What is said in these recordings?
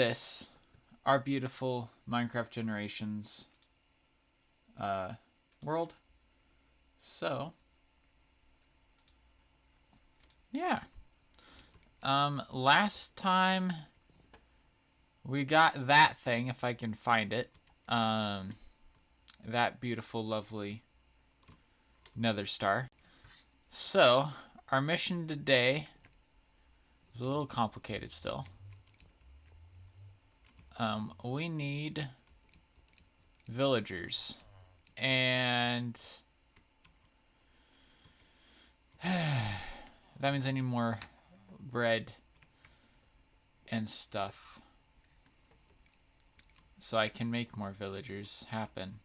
This, our beautiful Minecraft Generations world. So, yeah. Last time we got that thing, if I can find it. That beautiful, lovely nether star. So, our mission today is a little complicated still. We need villagers. And that means I need more bread and stuff so I can make more villagers happen.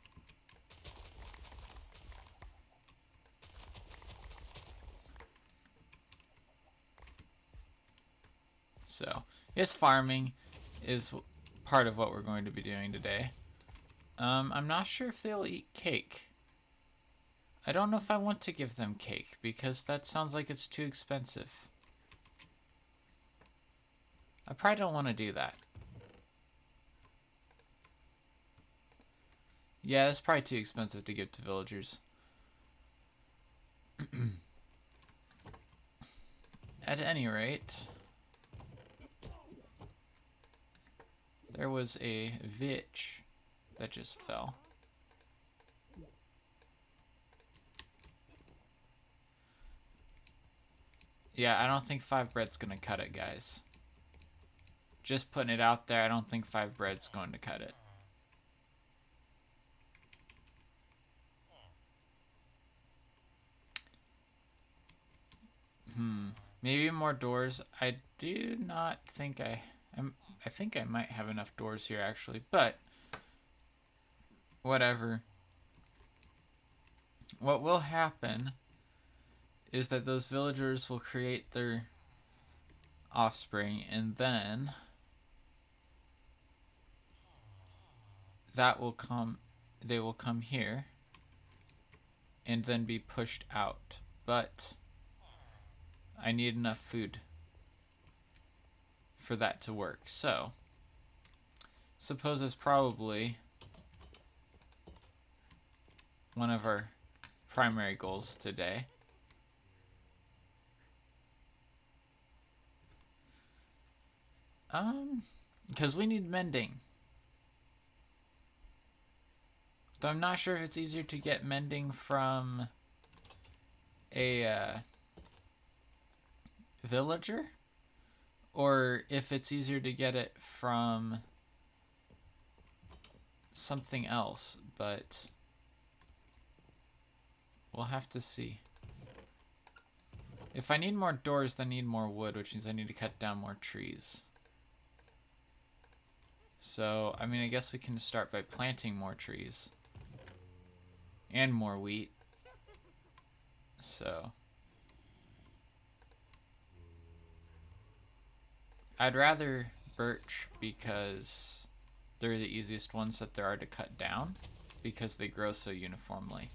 So, yes, farming is part of what we're going to be doing today. I'm not sure if they'll eat cake. I don't know if I want to give them cake because that sounds like it's too expensive. I probably don't want to do that. Yeah, that's probably too expensive to give to villagers. At any rate, there was a vitch that just fell. Yeah, I don't think 5 bread's gonna cut it, guys. Just putting it out there, I don't think 5 bread's going to cut it. Maybe more doors. I do not think I think I might have enough doors here actually, but whatever. What will happen is that those villagers will create their offspring, and then that will come, they will come here and then be pushed out. But I need enough food for that to work. So, suppose it's probably one of our primary goals today. Because we need mending. Though I'm not sure if it's easier to get mending from a villager or if it's easier to get it from something else, but we'll have to see. If I need more doors, then I need more wood, which means I need to cut down more trees. So, I mean, I guess we can start by planting more trees. And more wheat. So, I'd rather birch because they're the easiest ones that there are to cut down because they grow so uniformly.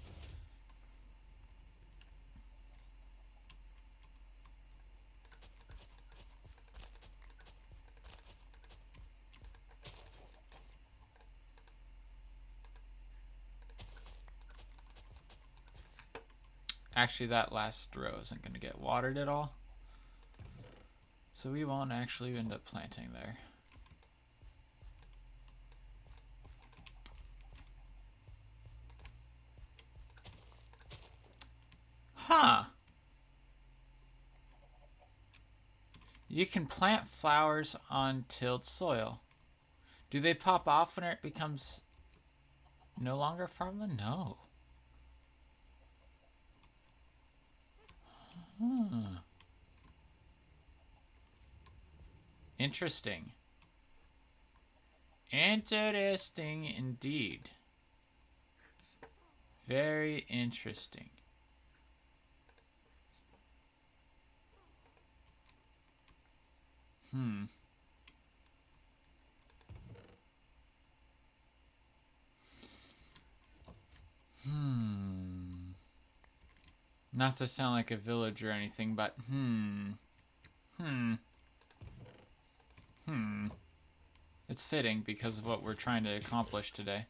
Actually, that last row isn't going to get watered at all. So we won't actually end up planting there. Huh. You can plant flowers on tilled soil. Do they pop off when it becomes no longer farmland? No. Interesting. Interesting indeed. Very interesting. Not to sound like a village or anything, but It's fitting because of what we're trying to accomplish today.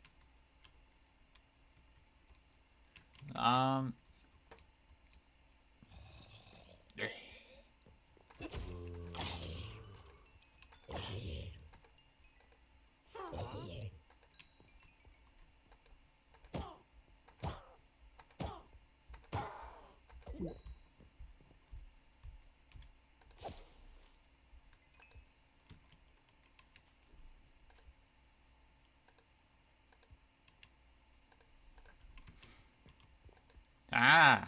Ah!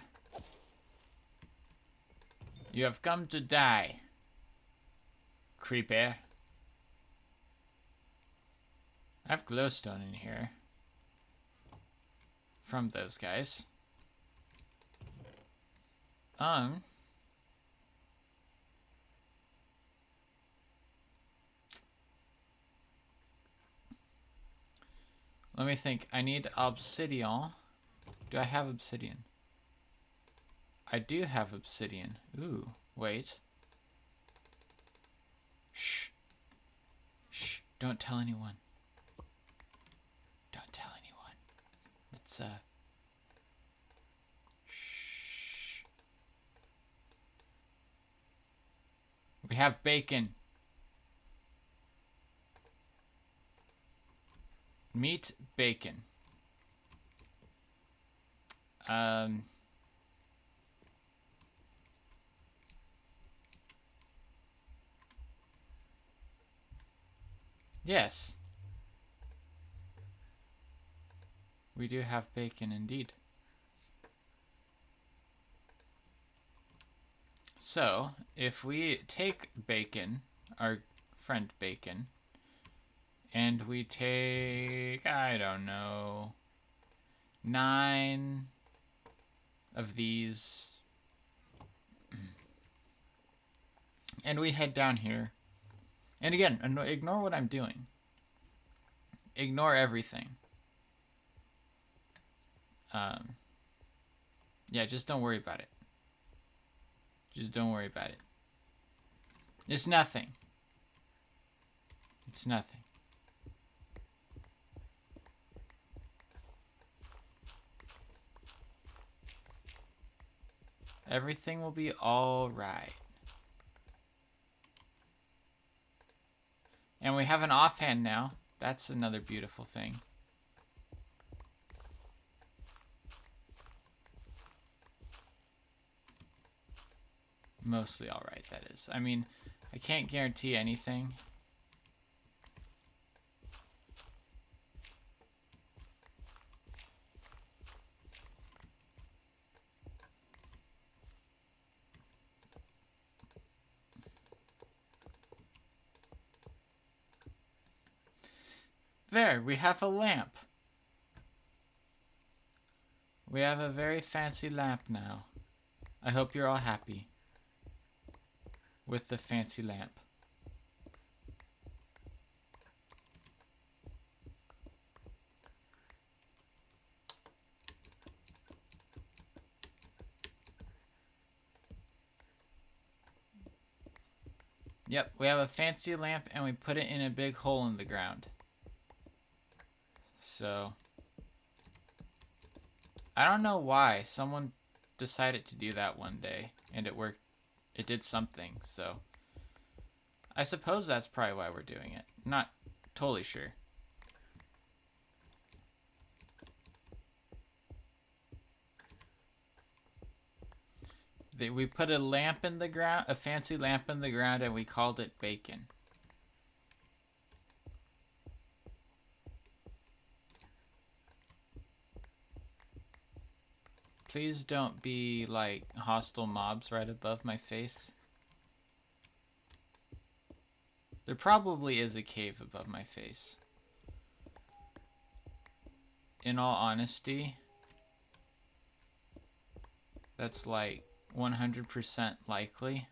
You have come to die, creeper. I have glowstone in here. From those guys. Let me think. I need obsidian. Do I have obsidian? I do have obsidian. Ooh, wait. Shh. Shh. Don't tell anyone. Don't tell anyone. Let's, shh. We have bacon. Meat, bacon. Yes. We do have bacon indeed. So, if we take bacon, our friend bacon, and we take, I don't know, 9 of these, and we head down here. And again, ignore what I'm doing. Ignore everything. Yeah, just don't worry about it. Just don't worry about it. It's nothing. It's nothing. Everything will be all right. And we have an offhand now. That's another beautiful thing. Mostly all right, that is. I mean, I can't guarantee anything. There, we have a lamp. We have a very fancy lamp now. I hope you're all happy with the fancy lamp. Yep, we have a fancy lamp and we put it in a big hole in the ground. So, I don't know why. Someone decided to do that one day and it worked. It did something, so I suppose that's probably why we're doing it. Not totally sure. We put a lamp in the ground, a fancy lamp in the ground, and we called it bacon. Please don't be like hostile mobs right above my face. There probably is a cave above my face. In all honesty, that's like 100% likely.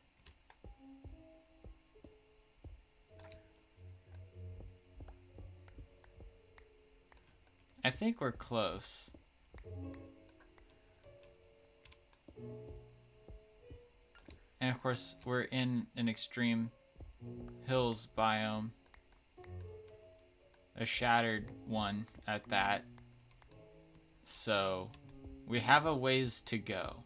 I think we're close. And of course, we're in an extreme hills biome. A shattered one at that. So we have a ways to go.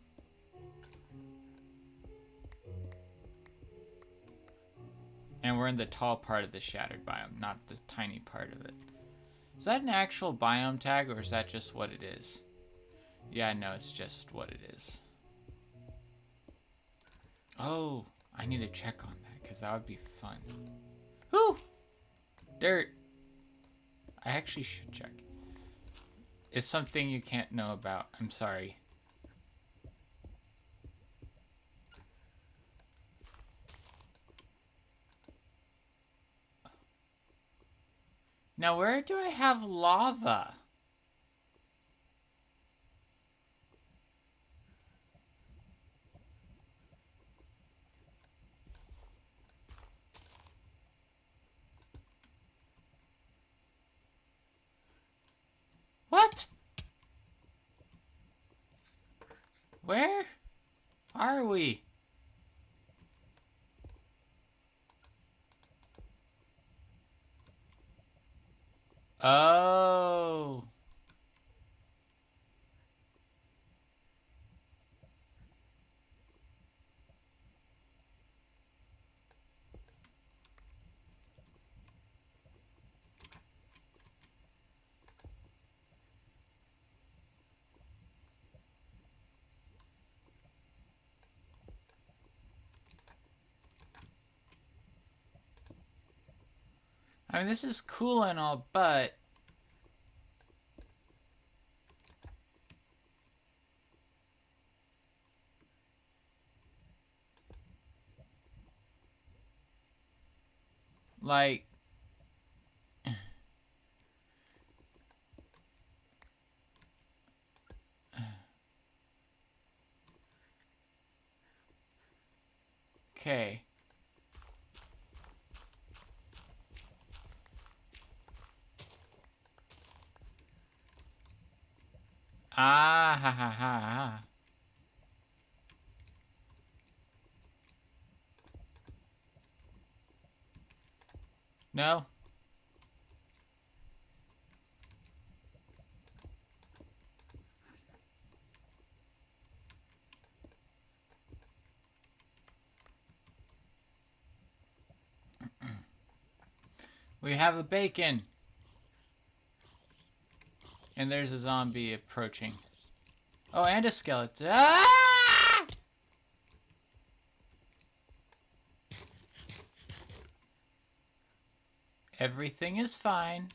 And we're in the tall part of the shattered biome, not the tiny part of it. Is that an actual biome tag, or is that just what it is? Yeah, no, it's just what it is. Oh, I need to check on that, because that would be fun. Whew! Dirt. I actually should check. It's something you can't know about. I'm sorry. Now, where do I have lava? What? Where are we? Oh. I mean, this is cool and all, but... like... Okay. Ah, ha, ha, ha, ha. No? We have a bacon. And there's a zombie approaching. Oh, and a skeleton. Ah! Everything is fine.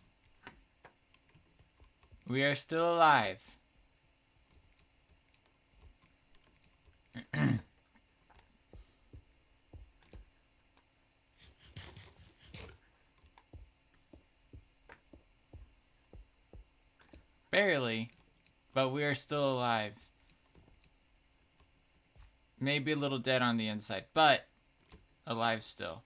We are still alive. Barely, but we are still alive. Maybe a little dead on the inside, but alive still.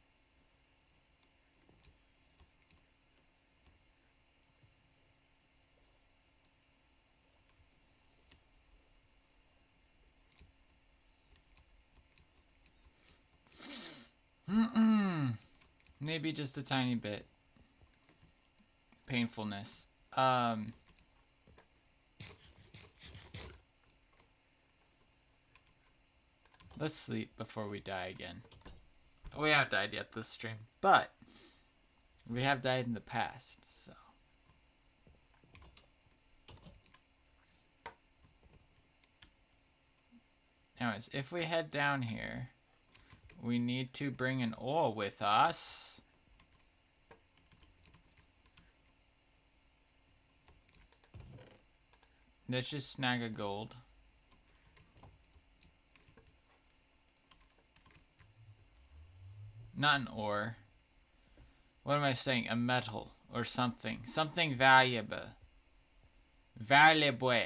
Maybe just a tiny bit. Painfulness. Let's sleep before we die again. We haven't died yet this stream, but we have died in the past, so. Anyways, if we head down here, we need to bring an ore with us. Let's just snag a gold. Not an ore. What am I saying? A metal or something. Something valuable. Valuable.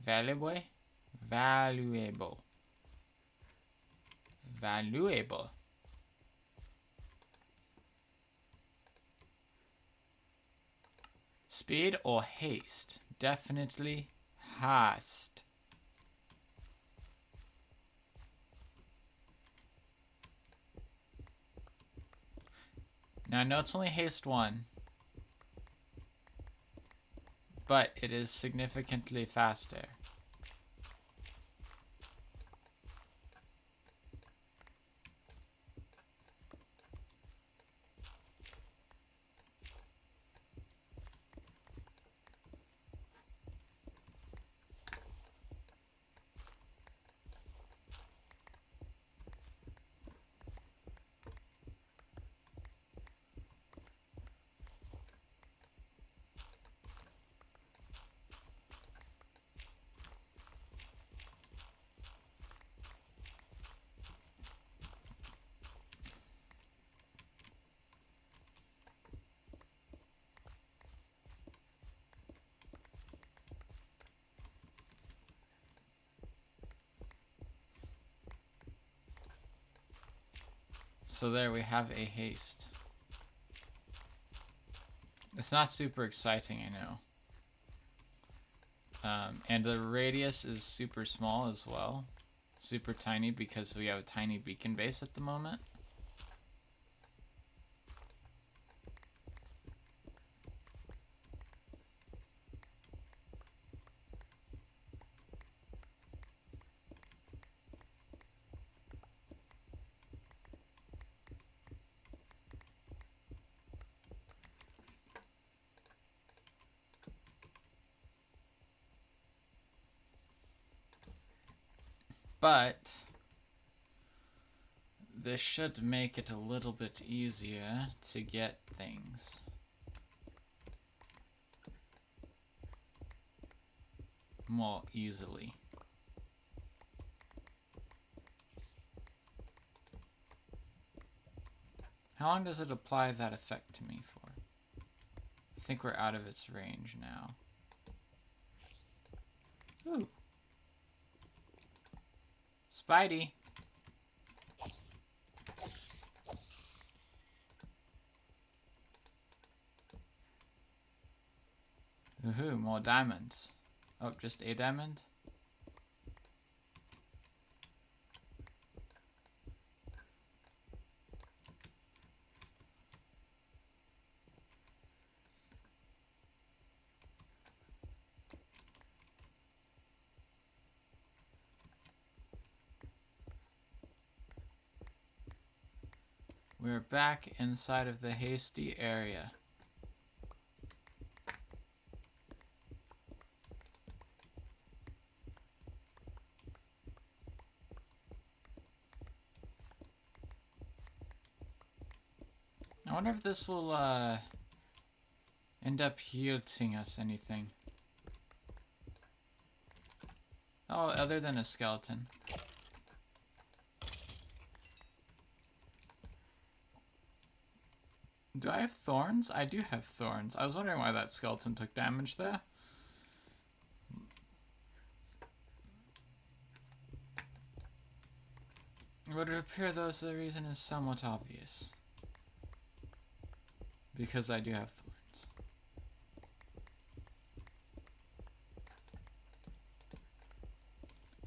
Valuable? Valuable. Valuable. Speed or haste? Definitely haste. Now I know it's only haste 1. but it is significantly faster. So there we have a haste. It's not super exciting, I know. And the radius is super small as well. Super tiny because we have a tiny beacon base at the moment. But this should make it a little bit easier to get things. More easily. How long does it apply that effect to me for? I think we're out of its range now. Ooh. Spidey. Woohoo, more diamonds. Oh, just a diamond? We're back inside of the hasty area. I wonder if this will end up yielding us anything. Oh, other than a skeleton. Do I have thorns? I do have thorns. I was wondering why that skeleton took damage there. It would appear though the reason is somewhat obvious. Because I do have thorns.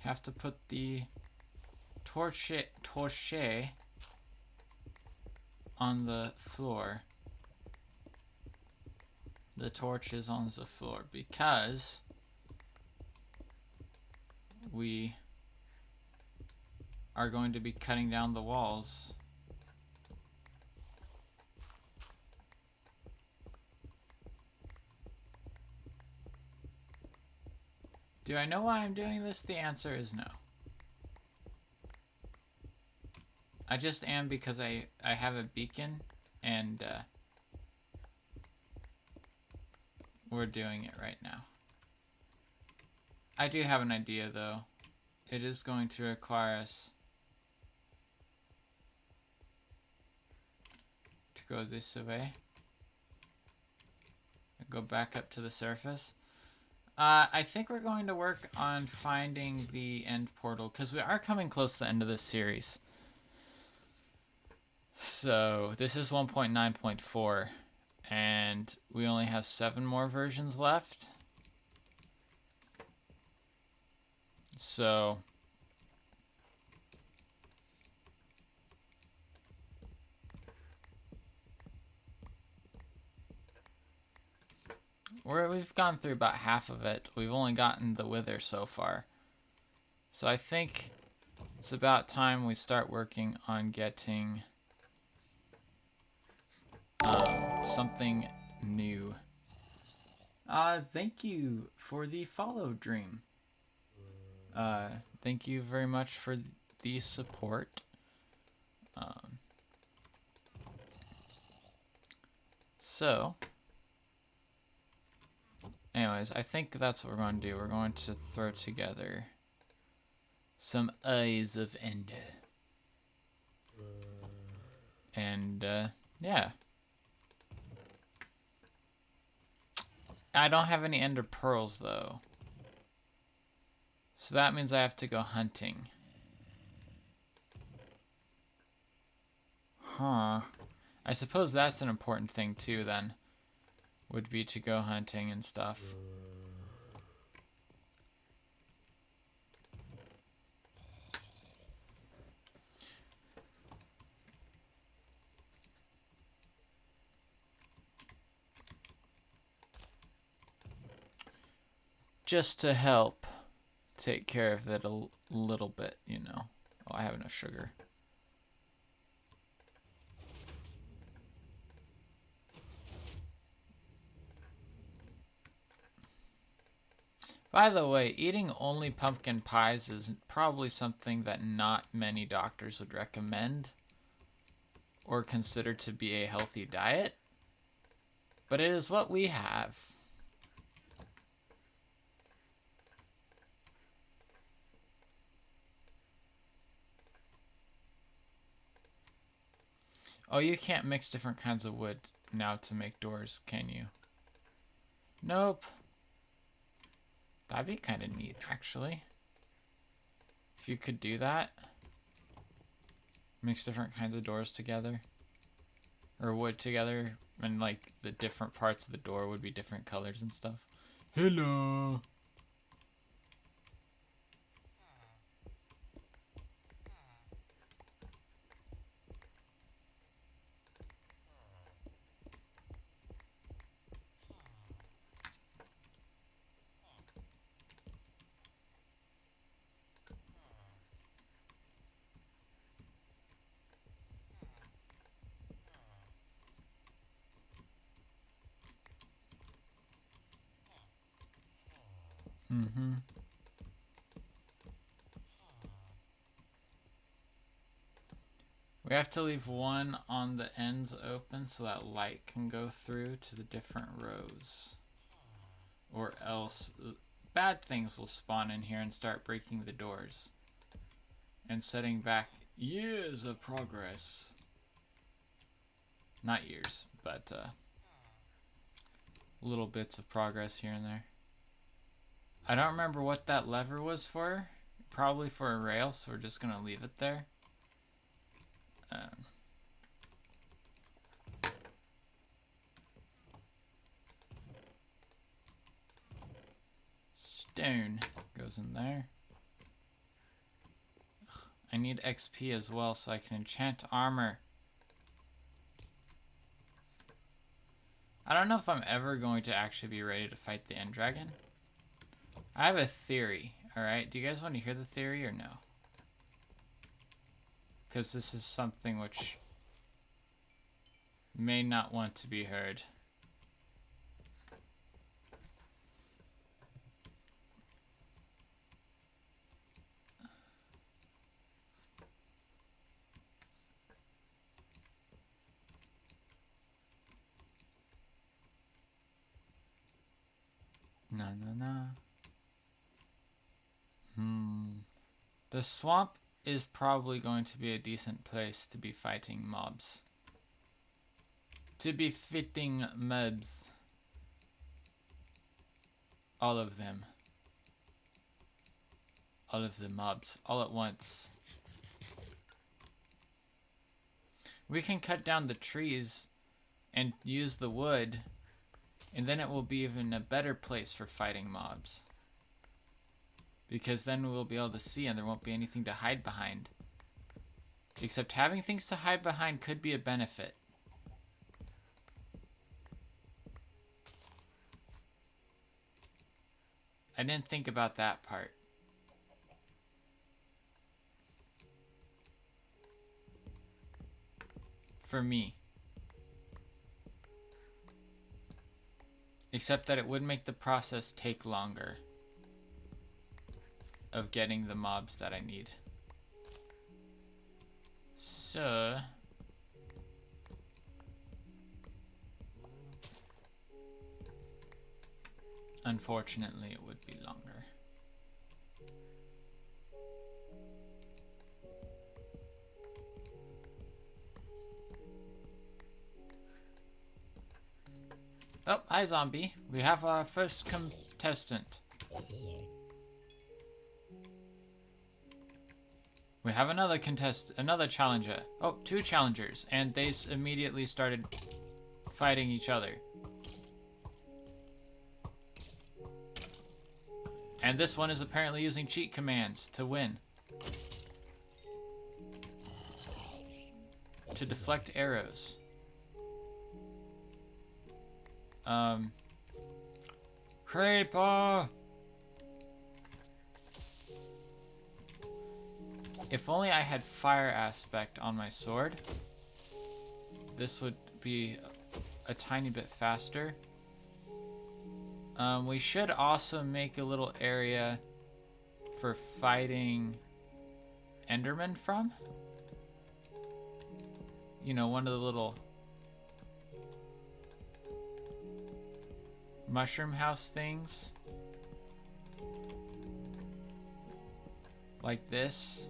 Have to put the torch on the floor. The torch is on the floor because we are going to be cutting down the walls. Do I know why I'm doing this? The answer is no. I just am because I have a beacon and we're doing it right now. I do have an idea though. It is going to require us to go this way. Go back up to the surface. I think we're going to work on finding the end portal because we are coming close to the end of this series. So this is 1.9.4 and we only have 7 more versions left. So We've gone through about half of it. We've only gotten the wither so far. So I think it's about time we start working on getting something new. Thank you for the follow, Dream. Thank you very much for the support. So, anyways, I think that's what we're going to do. We're going to throw together some Eyes of Ender. And, yeah. I don't have any Ender Pearls, though. So that means I have to go hunting. Huh. I suppose that's an important thing, too, then. Would be to go hunting and stuff. Just to help take care of it a little bit, you know. Oh, I have enough sugar. By the way, eating only pumpkin pies is probably something that not many doctors would recommend or consider to be a healthy diet, but it is what we have. Oh, you can't mix different kinds of wood now to make doors, can you? Nope. That'd be kind of neat, actually. If you could do that. Mix different kinds of doors together. Or wood together. And, like, the different parts of the door would be different colors and stuff. Hello! Mm-hmm. We have to leave one on the ends open so that light can go through to the different rows. Or else bad things will spawn in here and start breaking the doors. And setting back years of progress. Not years, but little bits of progress here and there. I don't remember what that lever was for. Probably for a rail, so we're just going to leave it there. Stone goes in there. Ugh, I need XP as well so I can enchant armor. I don't know if I'm ever going to actually be ready to fight the End Dragon. I have a theory, alright? Do you guys want to hear the theory or no? Because this is something which may not want to be heard. No. The swamp is probably going to be a decent place to be fighting mobs. To be fitting mobs. All of them. All of the mobs. All at once. We can cut down the trees and use the wood, and then it will be even a better place for fighting mobs. Because then we'll be able to see and there won't be anything to hide behind. Except having things to hide behind could be a benefit. I didn't think about that part. For me. Except that it would make the process take longer of getting the mobs that I need. So... unfortunately, it would be longer. Oh, hi zombie. We have our first contestant. We have another challenger. Oh, 2 challengers, and they immediately started fighting each other. And this one is apparently using cheat commands to win. To deflect arrows. Creeper! If only I had fire aspect on my sword, this would be a tiny bit faster. We should also make a little area for fighting Enderman from. You know, one of the little mushroom house things. Like this.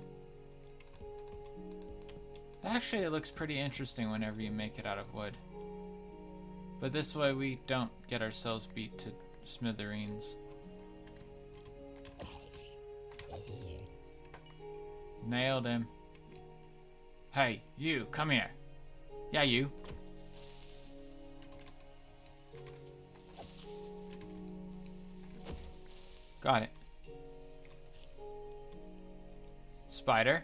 Actually, it looks pretty interesting whenever you make it out of wood. But this way we don't get ourselves beat to smithereens. Nailed him. Hey, you, come here. Yeah, you. Got it. Spider.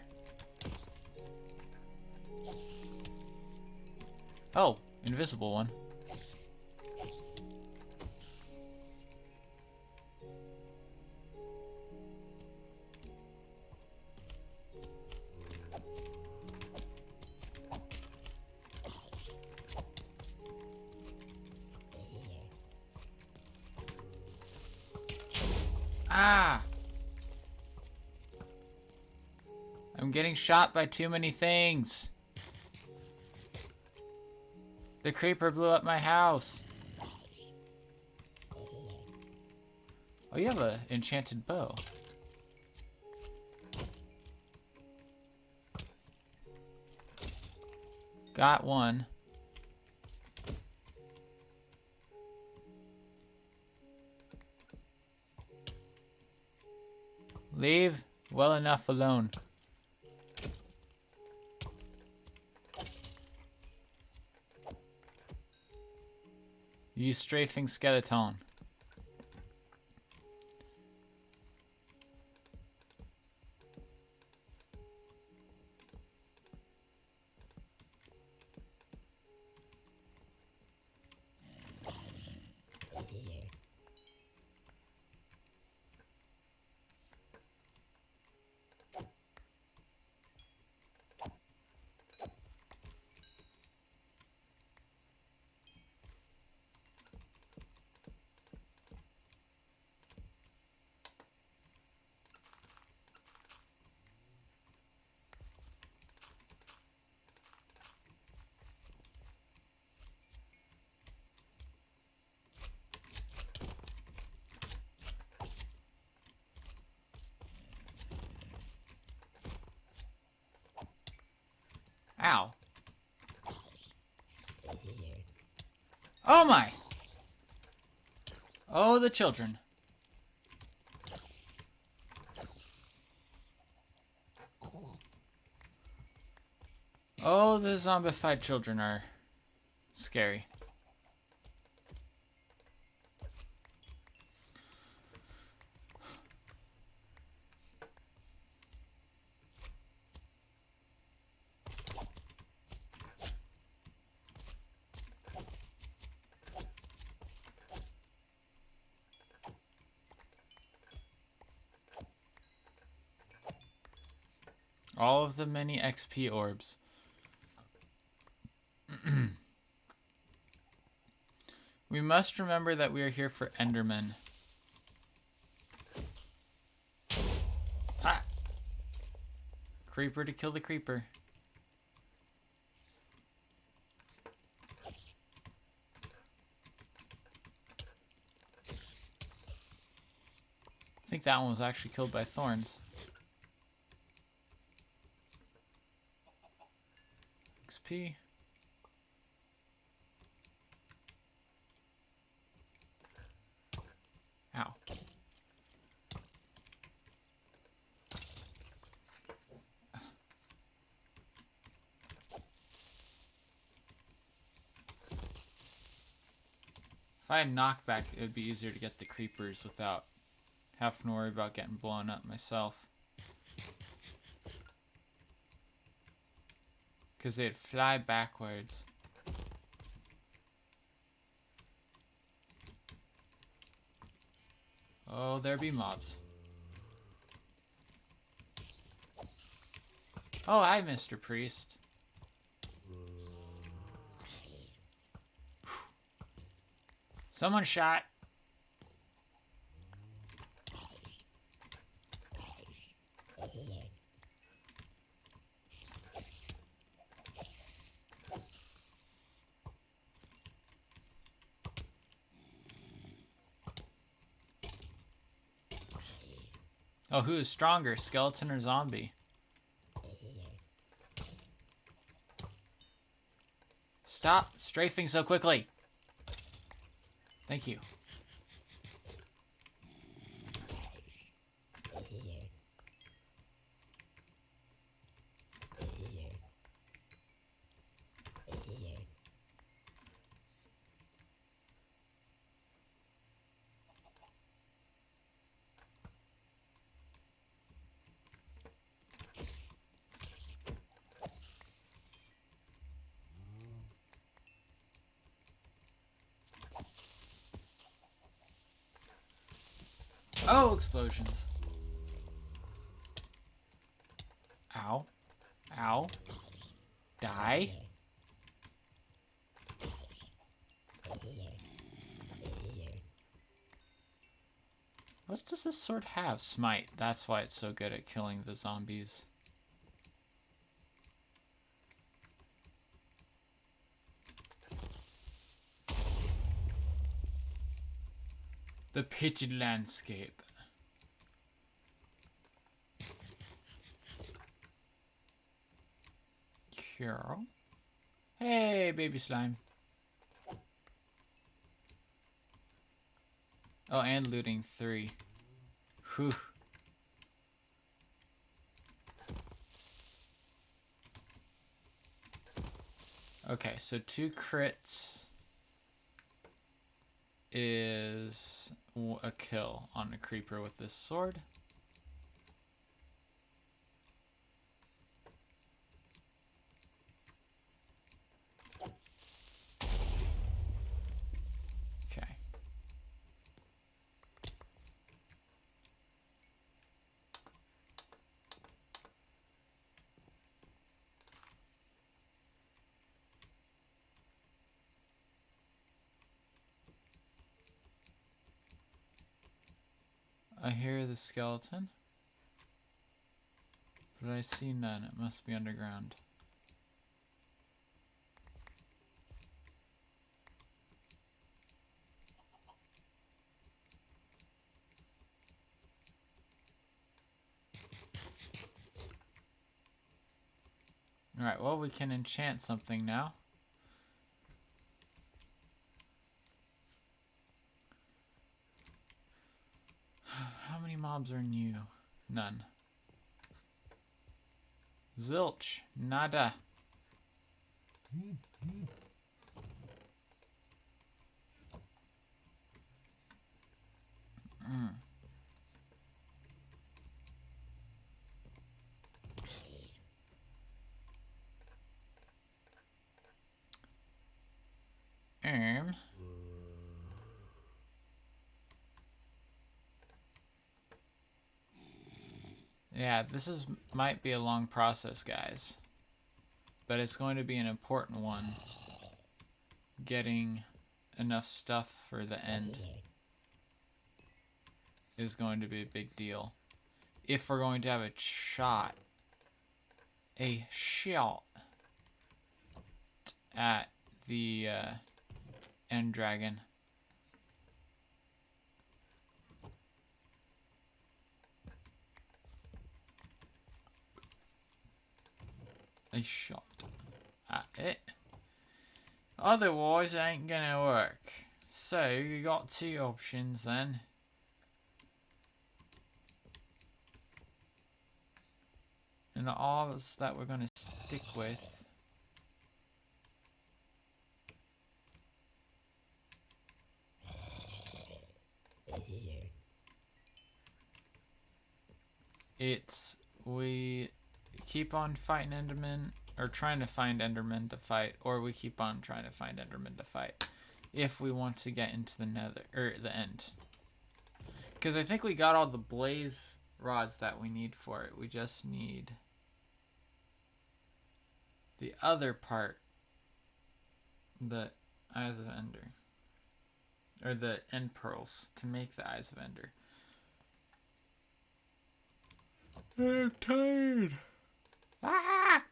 Oh, invisible one. Ah! I'm getting shot by too many things. The creeper blew up my house. Oh, you have an enchanted bow. Got one. Leave well enough alone. You strafing skeleton. Ow. Oh my! Oh, the children. Oh, the zombified children are scary. All of the many XP orbs. We must remember that we are here for Endermen. Ah! Creeper to kill the creeper. I think that one was actually killed by thorns. XP. Ow. If I had knockback, it would be easier to get the creepers without having to worry about getting blown up myself. Because they'd fly backwards. Oh, there be mobs. Oh, hi, Mr. Priest. Someone shot. Oh, who is stronger, skeleton or zombie? Stop strafing so quickly. Thank you. Oh, explosions. Ow. Ow. Die. What does this sword have? Smite. That's why it's so good at killing the zombies. The pitched landscape. Cure. Hey, baby slime. Oh, and looting 3. Whew. Okay, so 2 crits is a kill on a creeper with this sword. Okay. I hear the skeleton, but I see none. It must be underground. Alright, well, we can enchant something now. How many mobs are new? None. Zilch. Nada. Um. Yeah, this is might be a long process, guys. But it's going to be an important one. Getting enough stuff for the end is going to be a big deal. If we're going to have a shot at the end dragon. A shot at it. Otherwise, it ain't gonna work. So, you got two options then. And the odds that we're gonna stick with. It's we keep on fighting Enderman, or trying to find Enderman to fight, or we keep on trying to find Enderman to fight if we want to get into the nether, or the end. Because I think we got all the blaze rods that we need for it. We just need the other part, the Eyes of Ender, or the end pearls to make the Eyes of Ender. I'm tired. Ah!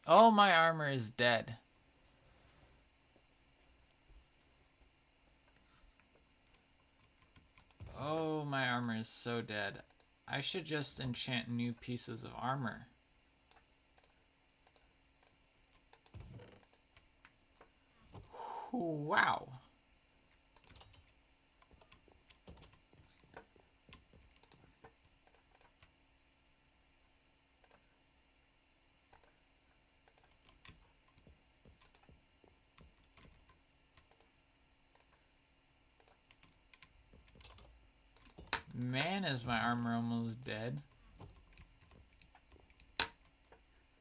Oh, my armor is dead. Oh, my armor is so dead. I should just enchant new pieces of armor. Wow. Man, is my armor almost dead.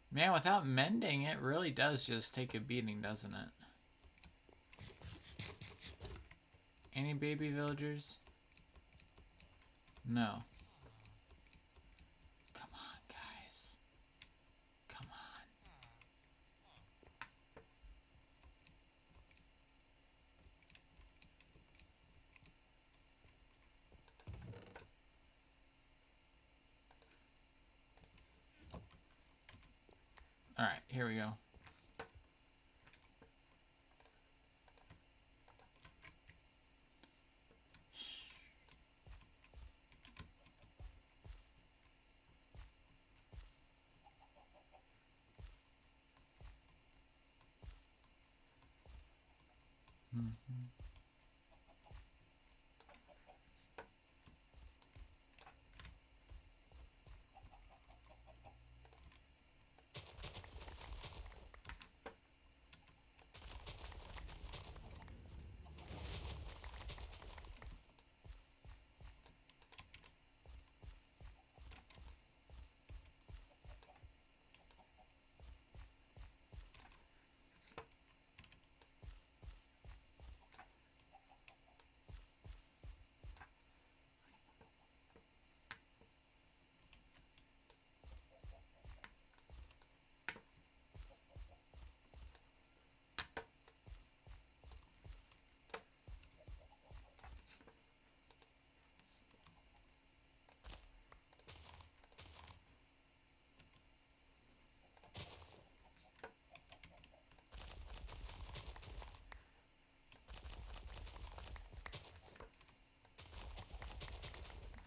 Man, without mending, it really does just take a beating, doesn't it? Any baby villagers? No. Come on, guys. Come on. Alright, here we go.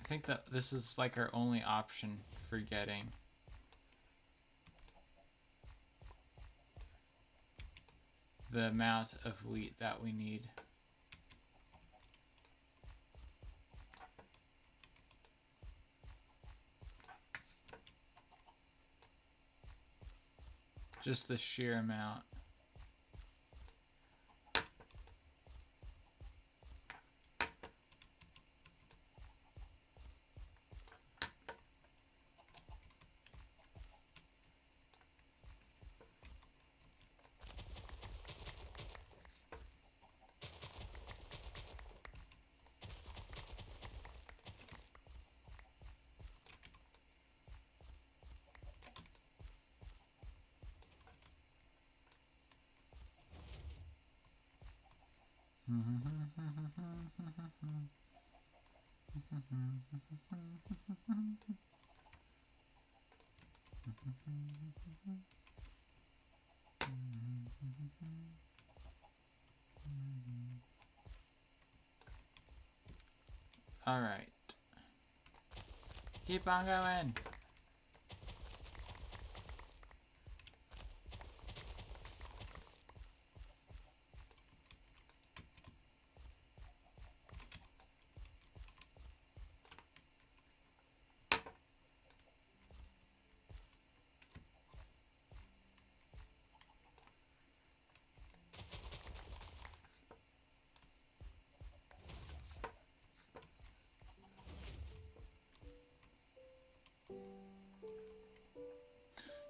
I think that this is like our only option for getting the amount of wheat that we need. Just the sheer amount. All right. Keep on going.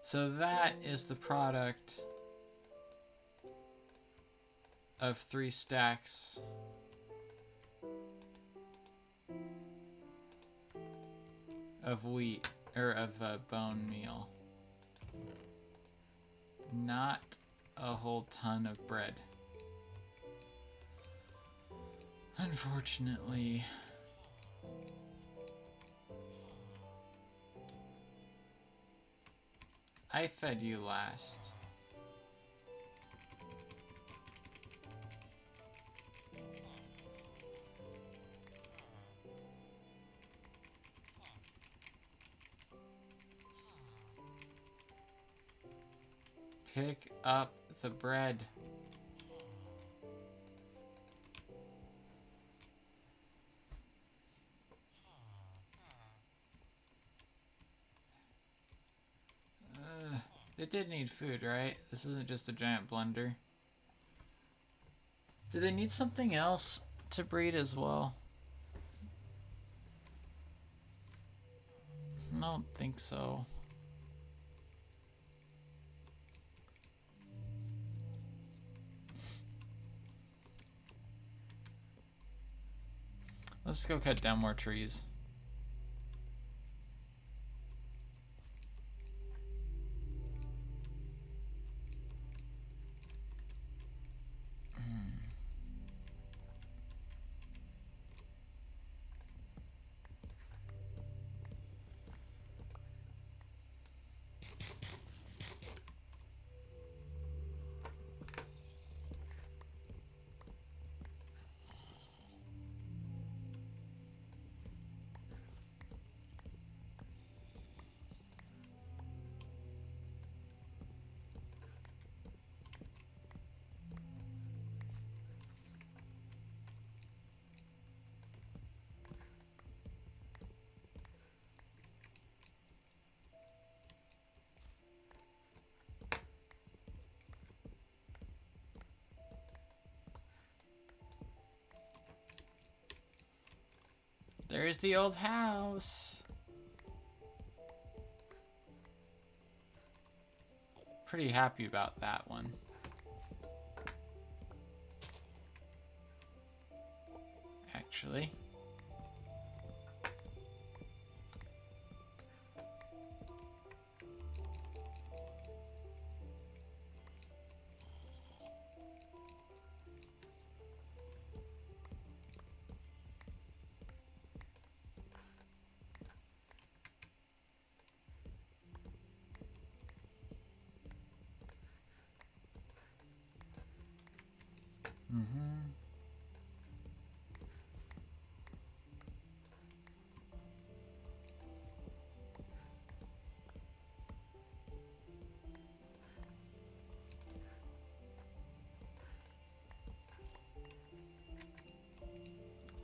So that is the product of 3 stacks of wheat, or of bone meal. Not a whole ton of bread. Unfortunately. I fed you last. Pick up the bread. They did need food, right? This isn't just a giant blender. Do they need something else to breed as well? I don't think so. Let's go cut down more trees. There's the old house. Pretty happy about that one. Actually.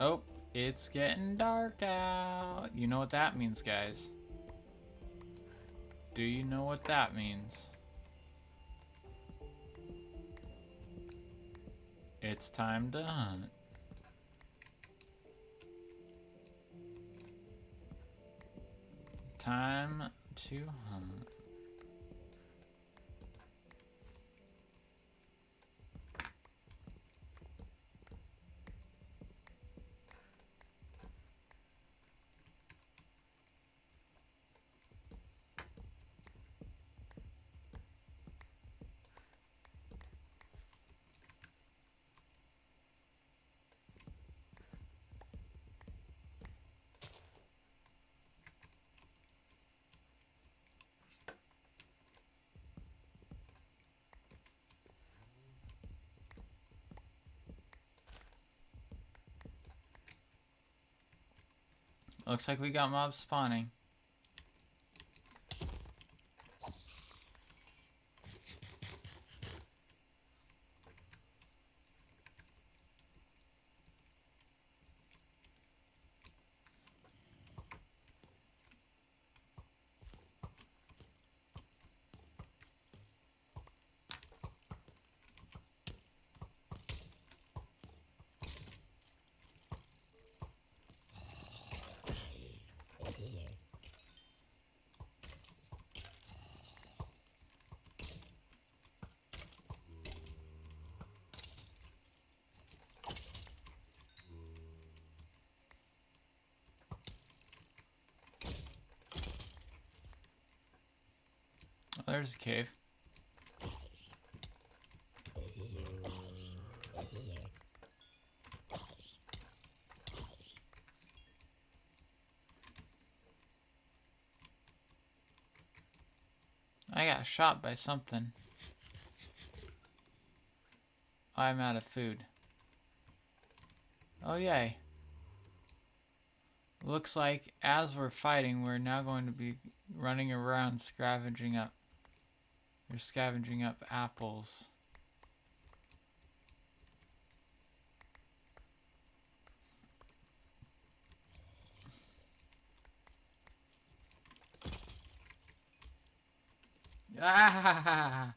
Oh, it's getting dark out. You know what that means, guys. Do you know what that means? It's time to hunt. Time to hunt. Looks like we got mobs spawning. Oh, there's a cave. I got shot by something. I'm out of food. Oh yay. Looks like as we're fighting, we're now going to be running around scavenging up. You're scavenging up apples. Ah!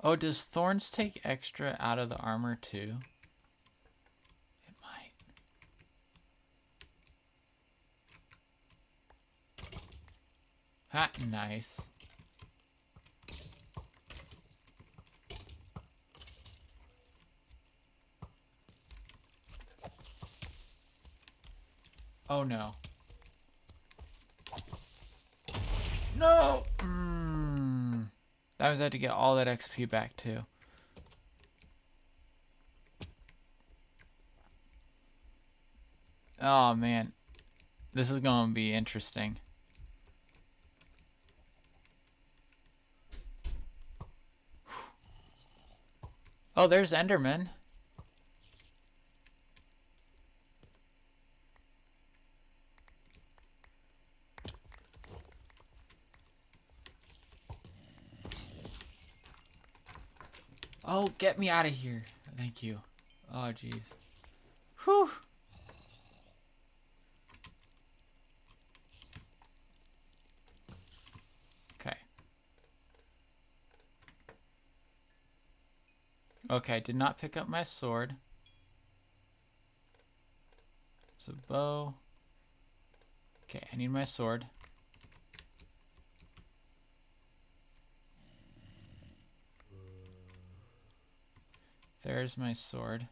Oh, does thorns take extra out of the armor too? It might. Ha, nice. Oh no. No! That was had to get all that XP back too. Oh man. This is gonna be interesting. Oh, there's Enderman. Oh, get me out of here. Thank you. Oh, jeez. Whew. Okay. Okay, did not pick up my sword. It's a bow. Okay, I need my sword. There's my sword.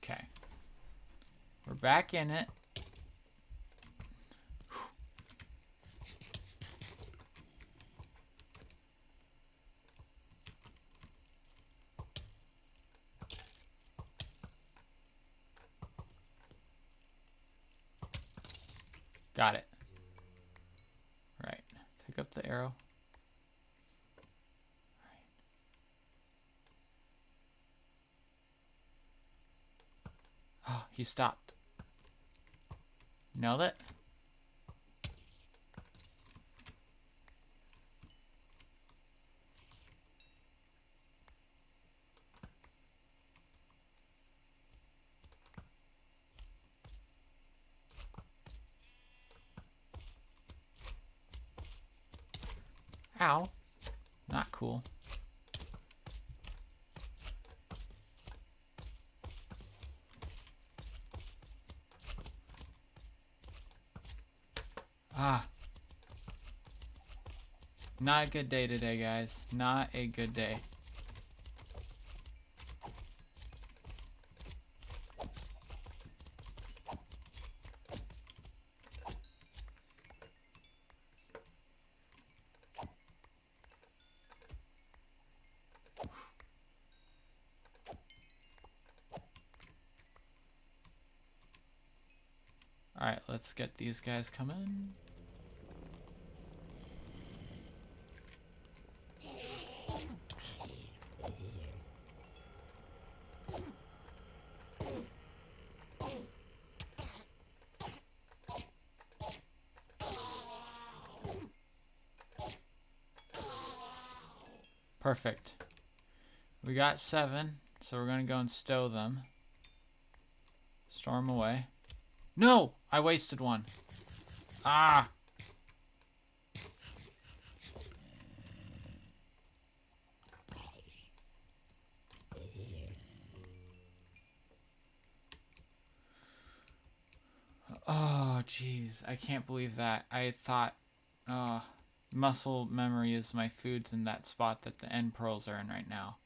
Okay. We're back in it. Got it. Right. Pick up the arrow. Right. Oh, he stopped. Nailed it. Ow. Not cool. Ah. Not a good day today, guys. Not a good day. Alright, let's get these guys coming. Perfect. We got 7, so we're gonna go and stow them. Storm away. No! I wasted one. Ah! Oh, jeez. I can't believe that. I thought, muscle memory is my food's in that spot that the end pearls are in right now.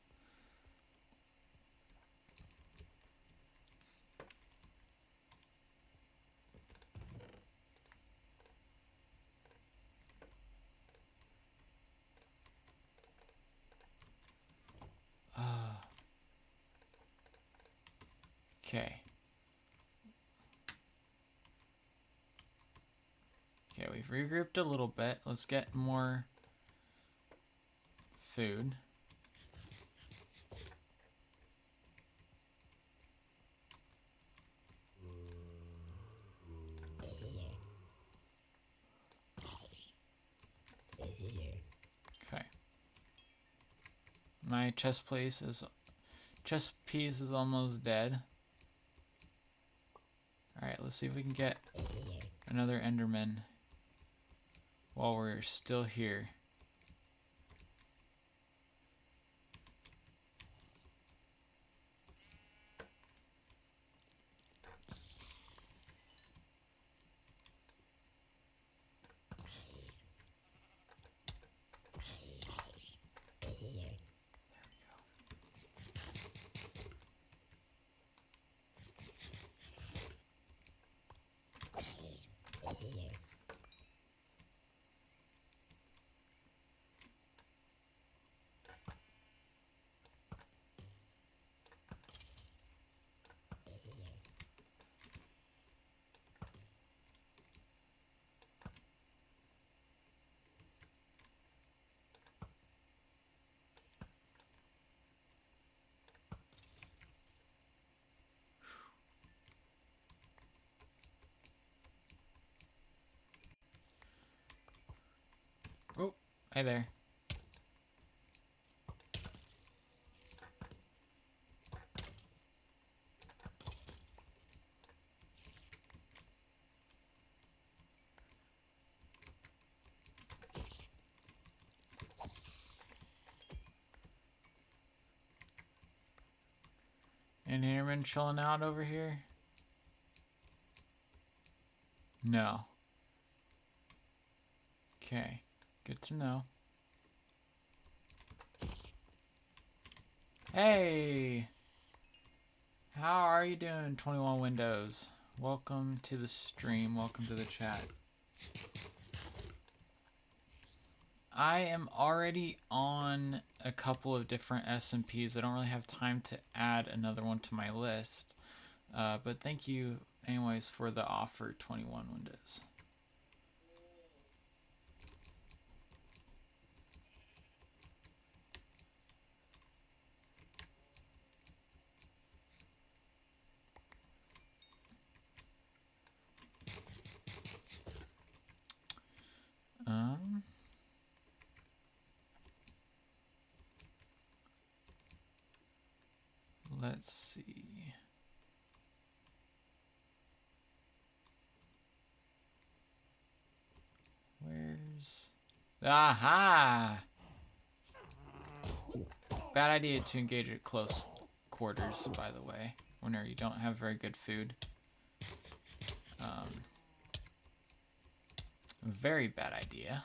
Okay. Okay, we've regrouped a little bit. Let's get more food. Okay. My chest piece is almost dead. Alright, let's see if we can get another Enderman while we're still here. Oh, hi there. Any Enderman chilling out over here? No. Okay, good to know. Hey! How are you doing, 21 Windows? Welcome to the stream, welcome to the chat. I am already on a couple of different SMPs. I don't really have time to add another one to my list. But thank you anyways for the offer, 21 Windows. Let's see. Where's... Aha! Bad idea to engage at close quarters, by the way, whenever you don't have very good food. Very bad idea.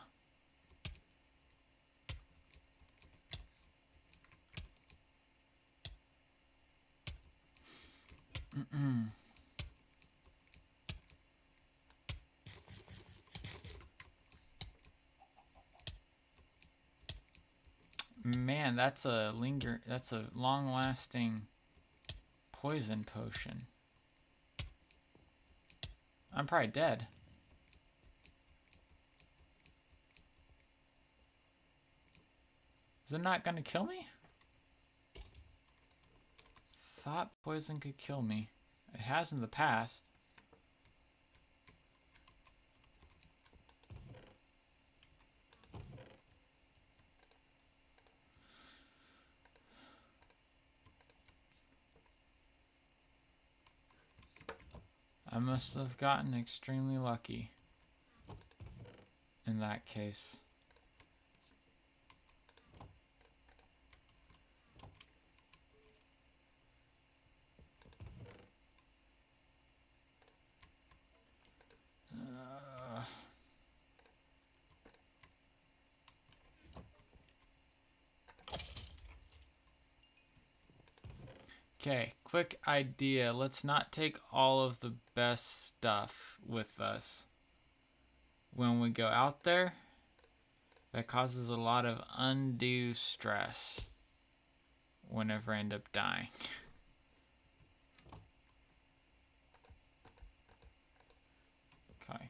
Man, that's a long-lasting poison potion. I'm probably dead. Is it not gonna kill me? Thought poison could kill me. It has in the past. I must have gotten extremely lucky in that case. Okay, quick idea. Let's not take all of the best stuff with us when we go out there. That causes a lot of undue stress whenever I end up dying. Okay.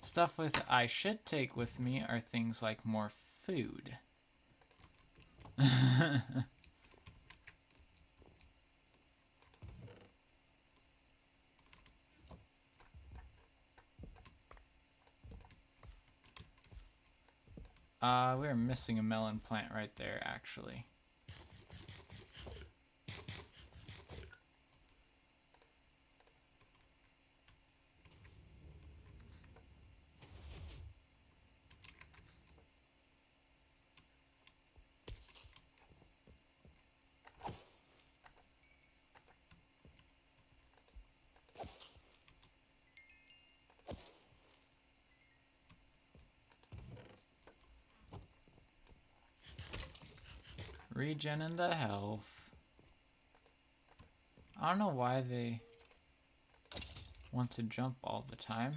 Stuff with I should take with me are things like more food. We're missing a melon plant right there, actually. Regen in the health. I don't know why they want to jump all the time.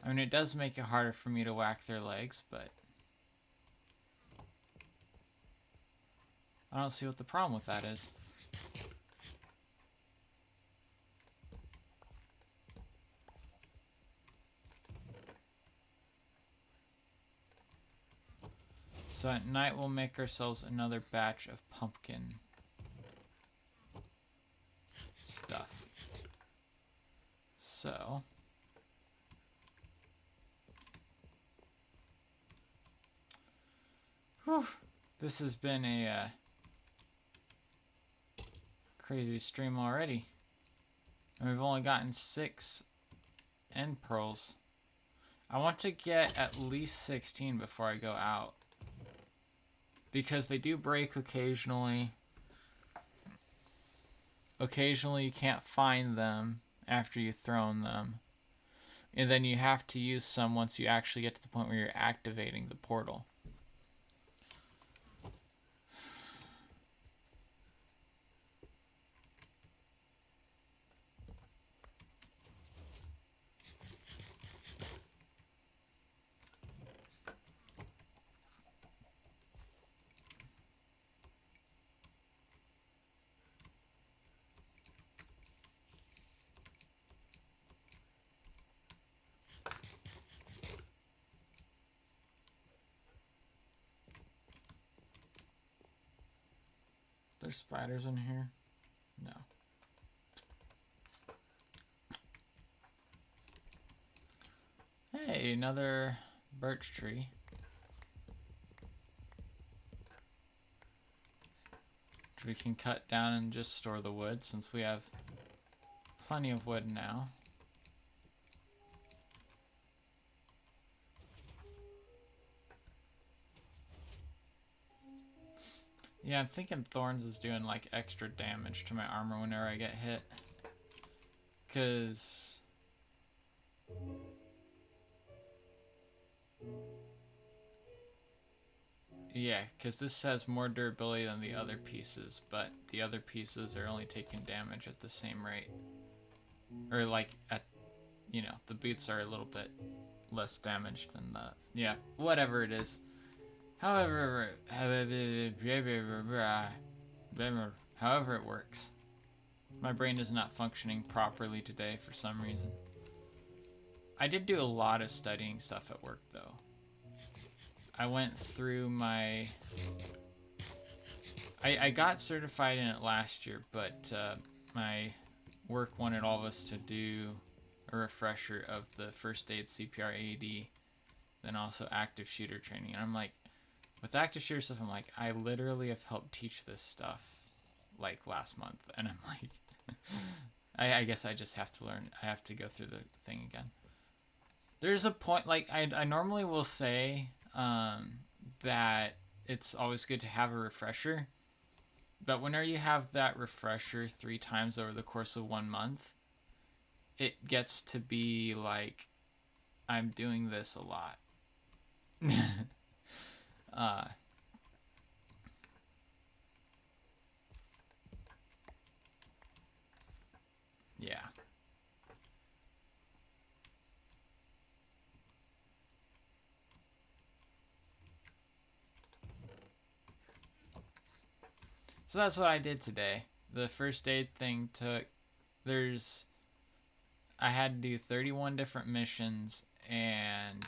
I mean, it does make it harder for me to whack their legs, but I don't see what the problem with that is. So at night we'll make ourselves another batch of pumpkin stuff. So whew, this has been a crazy stream already. And we've only gotten 6 end pearls. I want to get at least 16 before I go out, because they do break occasionally. Occasionally you can't find them after you've thrown them. And then you have to use some once you actually get to the point where you're activating the portal. There's spiders in here? No. Hey, another birch tree. Which we can cut down and just store the wood, since we have plenty of wood now. Yeah, I'm thinking Thorns is doing like extra damage to my armor whenever I get hit. 'Cause Yeah, because this has more durability than the other pieces, but the other pieces are only taking damage at the same rate. Or like at, you know, the boots are a little bit less damaged than the, yeah, whatever it is. However it works. My brain is not functioning properly today for some reason. I did do a lot of studying stuff at work though. I went through my... I got certified in it last year, but my work wanted all of us to do a refresher of the first aid, CPR, AED, then also active shooter training. And I'm like, with active shooter stuff, I'm like, I literally have helped teach this stuff like last month. And I'm like, I guess I just have to learn. I have to go through the thing again. There's a point, like, I normally will say that it's always good to have a refresher. But whenever you have that refresher 3 times over the course of 1 month, it gets to be like, I'm doing this a lot. Yeah. So that's what I did today. The first aid thing took, I had to do 31 different missions, and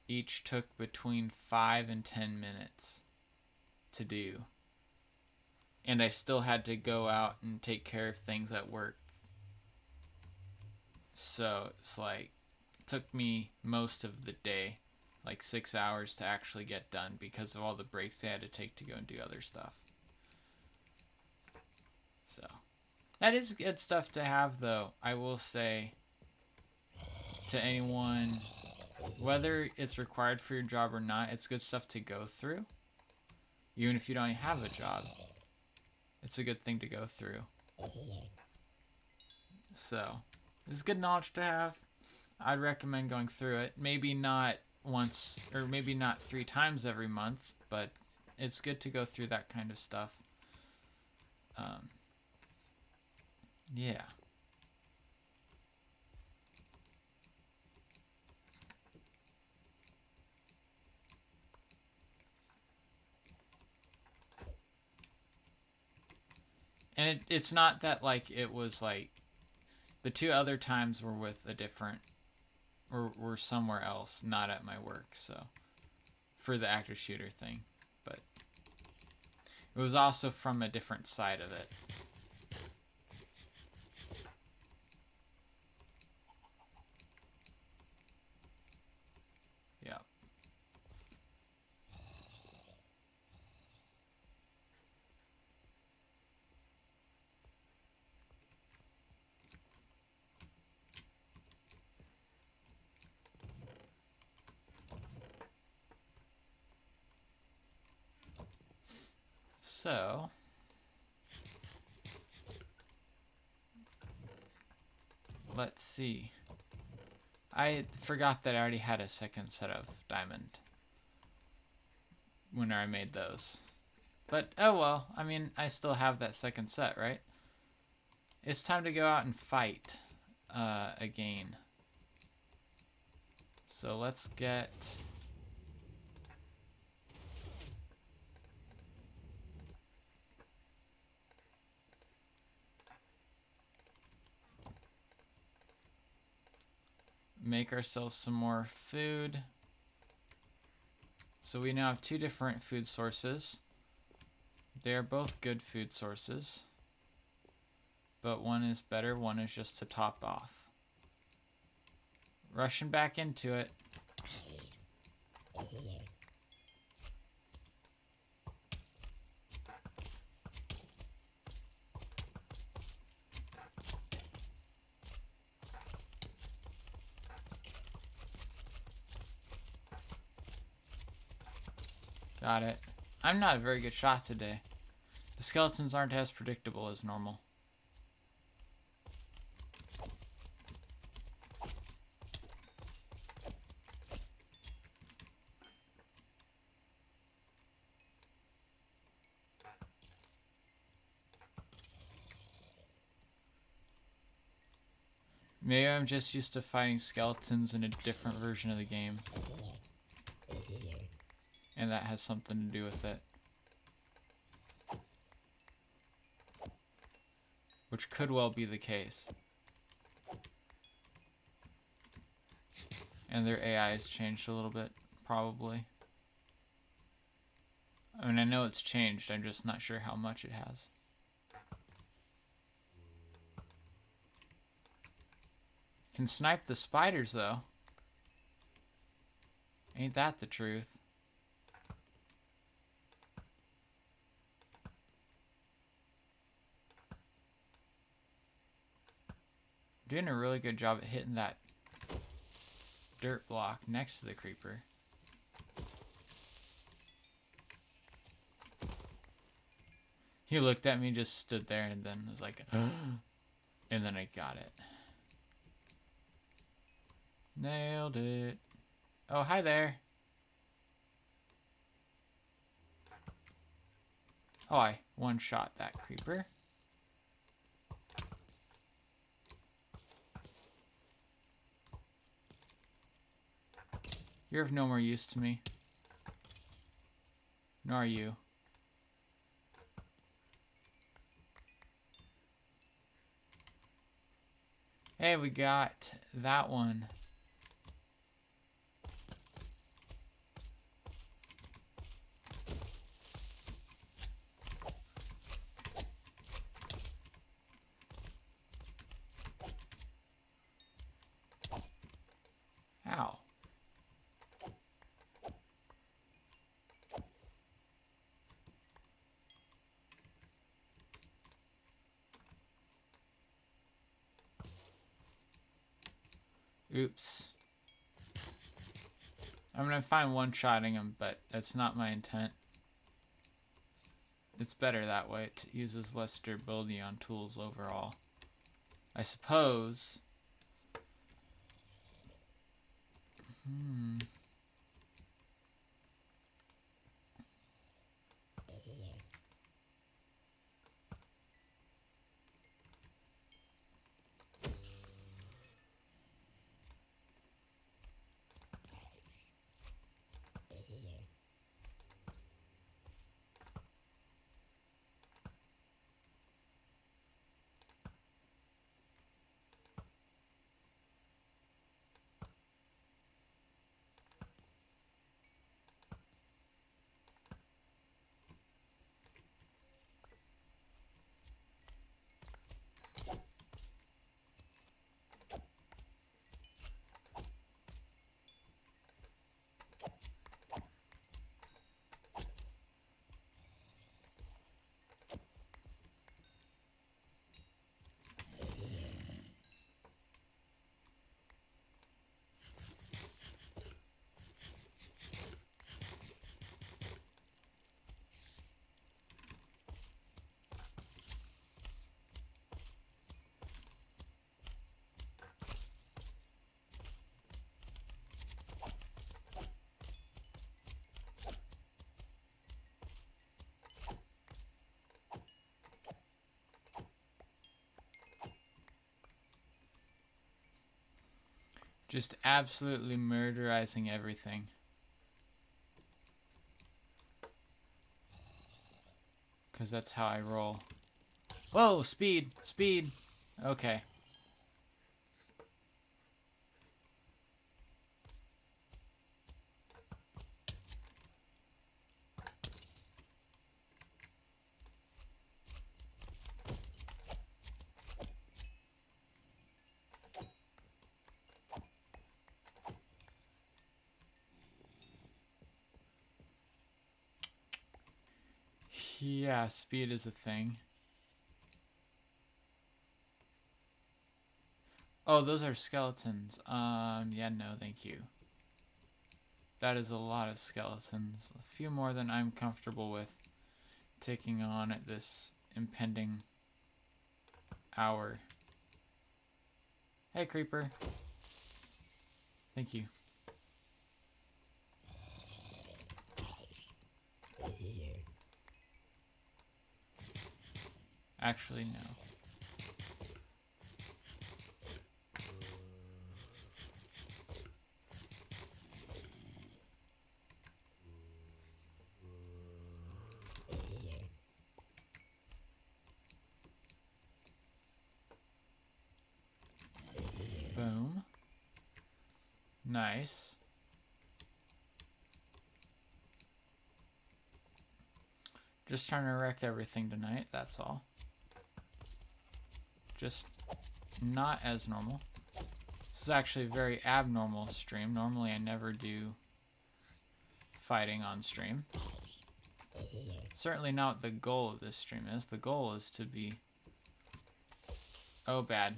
each took between 5 and 10 minutes to do. And I still had to go out and take care of things at work. So it's like, it took me most of the day, like 6 hours to actually get done because of all the breaks I had to take to go and do other stuff. So that is good stuff to have, though. I will say to anyone, whether it's required for your job or not, it's good stuff to go through. Even if you don't have a job, it's a good thing to go through. So it's good knowledge to have. I'd recommend going through it. Maybe not once, or maybe not 3 times every month, but it's good to go through that kind of stuff. Yeah. And it's not that like it was like the 2 other times were with a different, or were somewhere else, not at my work. So for the active shooter thing, but it was also from a different side of it. Yeah. So let's see. I forgot that I already had a second set of diamond when I made those. But oh well, I mean, I still have that second set, right? It's time to go out and fight again. So let's get... make ourselves some more food. So we now have 2 different food sources. They are both good food sources, but one is better, one is just to top off. Rushing back into it. Got it. I'm not a very good shot today. The skeletons aren't as predictable as normal. Maybe I'm just used to fighting skeletons in a different version of the game. And that has something to do with it. Which could well be the case. And their AI has changed a little bit, probably. I mean, I know it's changed, I'm just not sure how much it has. Can snipe the spiders, though. Ain't that the truth? Doing a really good job at hitting that dirt block next to the creeper. He looked at me, just stood there, and then was like, and then I got it. Nailed it. Oh, hi there. Oh, I one-shot that creeper. You're of no more use to me. Nor are you. Hey, we got that one. Ow. Oops. I'm gonna find one-shotting him, but that's not my intent. It's better that way. It uses less durability on tools overall, I suppose. Just absolutely murderizing everything. Because that's how I roll. Whoa, speed, speed. Okay. Yeah, speed is a thing. Oh, those are skeletons. Yeah, no, thank you. That is a lot of skeletons. A few more than I'm comfortable with taking on at this impending hour. Hey, creeper. Thank you. Actually, no. Nice. Just trying to wreck everything tonight, that's all. Just not as normal. This is actually a very abnormal stream. Normally I never do fighting on stream. Certainly not what the goal of this stream is. The goal is to be... Oh, bad.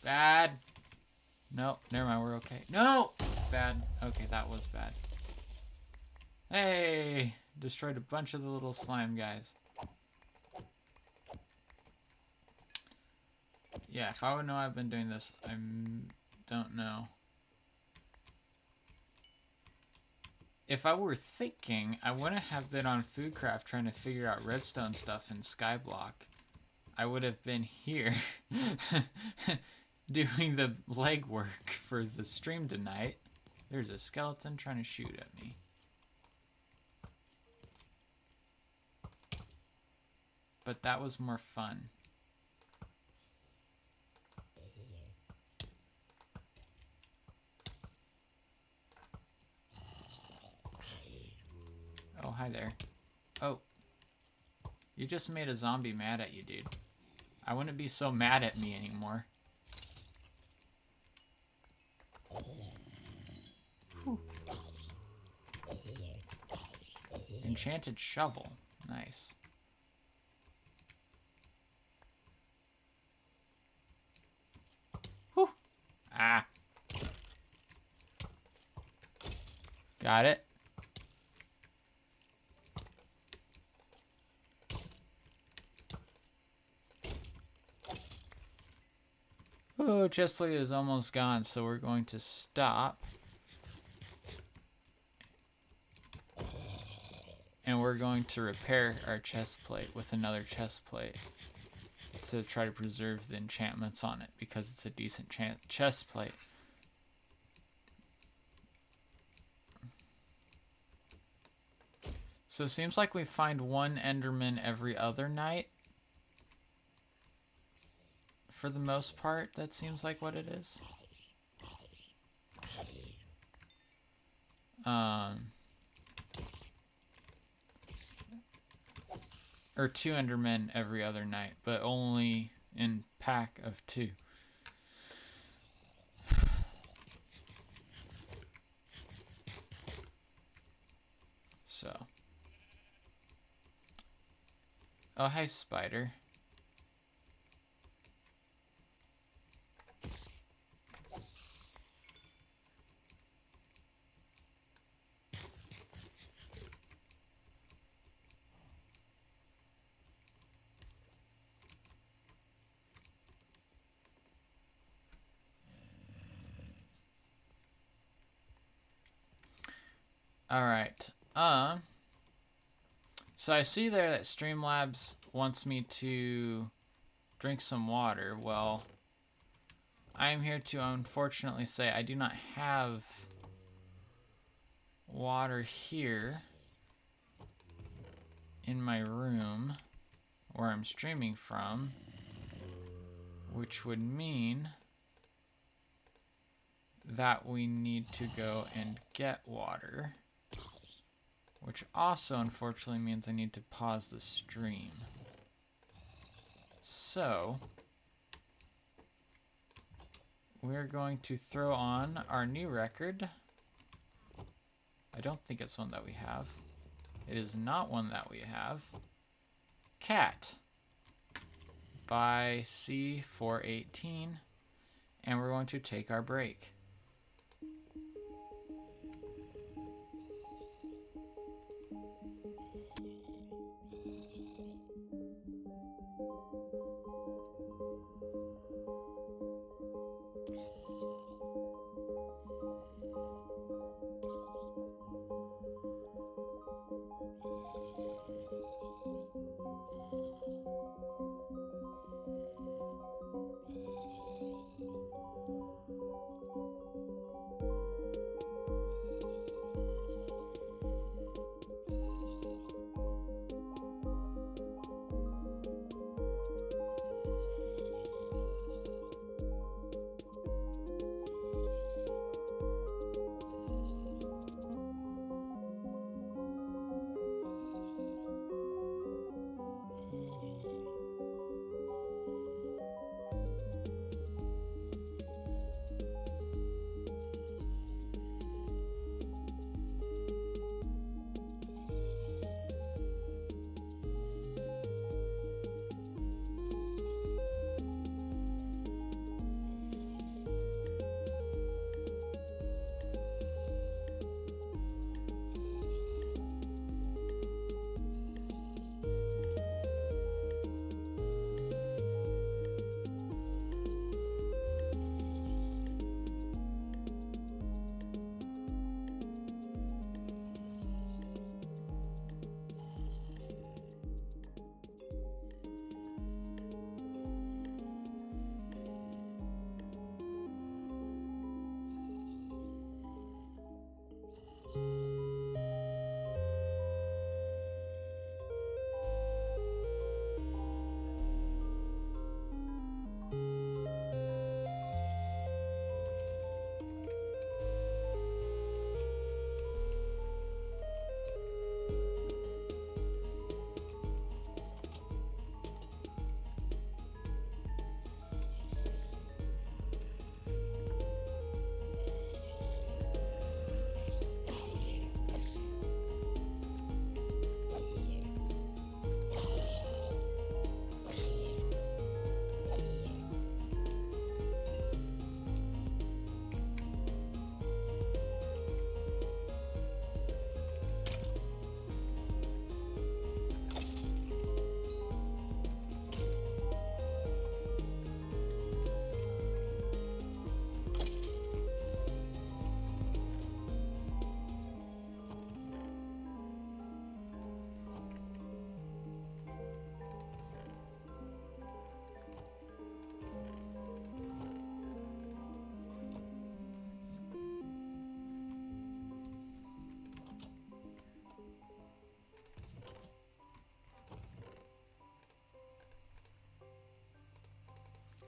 Bad! No, never mind, we're okay. No! Bad. Okay, that was bad. Hey! Destroyed a bunch of the little slime guys. Yeah, if I would know I've been doing this, I don't know. If I were thinking, I wouldn't have been on Foodcraft trying to figure out redstone stuff in Skyblock. I would have been here doing the legwork for the stream tonight. There's a skeleton trying to shoot at me. But that was more fun. Oh, hi there. Oh. You just made a zombie mad at you, dude. I wouldn't be so mad at me anymore. Whew. Enchanted shovel. Nice. Whew. Ah. Got it. Oh, chestplate is almost gone, so we're going to stop. And we're going to repair our chestplate with another chestplate to try to preserve the enchantments on it, because it's a decent chestplate. So it seems like we find one Enderman every other night. For the most part, that seems like what it is. Or 2 Endermen every other night, but only in pack of 2. So. Oh, hi, spider. Alright, so I see there that Streamlabs wants me to drink some water. Well, I am here to unfortunately say I do not have water here in my room where I'm streaming from, which would mean that we need to go and get water. Which also, unfortunately, means I need to pause the stream. So, we're going to throw on our new record. I don't think it's one that we have. It is not one that we have. Cat by C418. And we're going to take our break.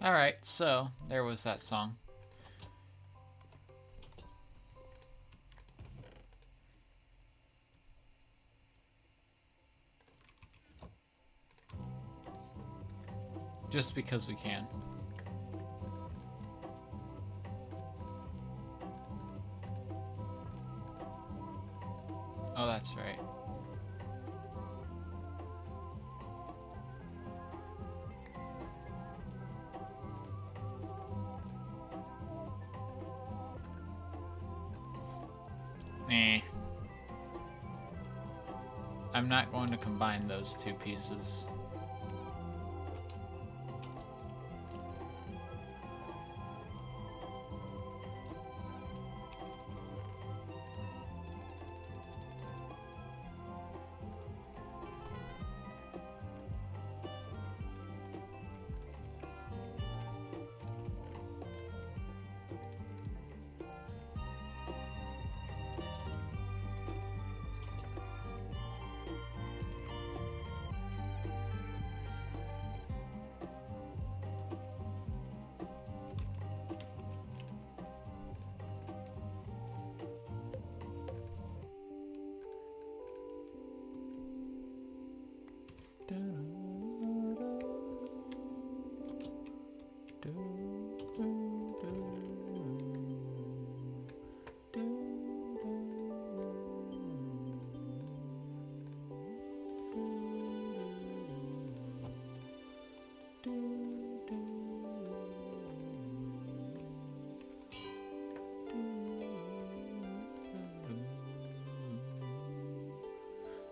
Alright, so there was that song. Just because we can. Oh, that's right. Eh. I'm not going to combine those two pieces.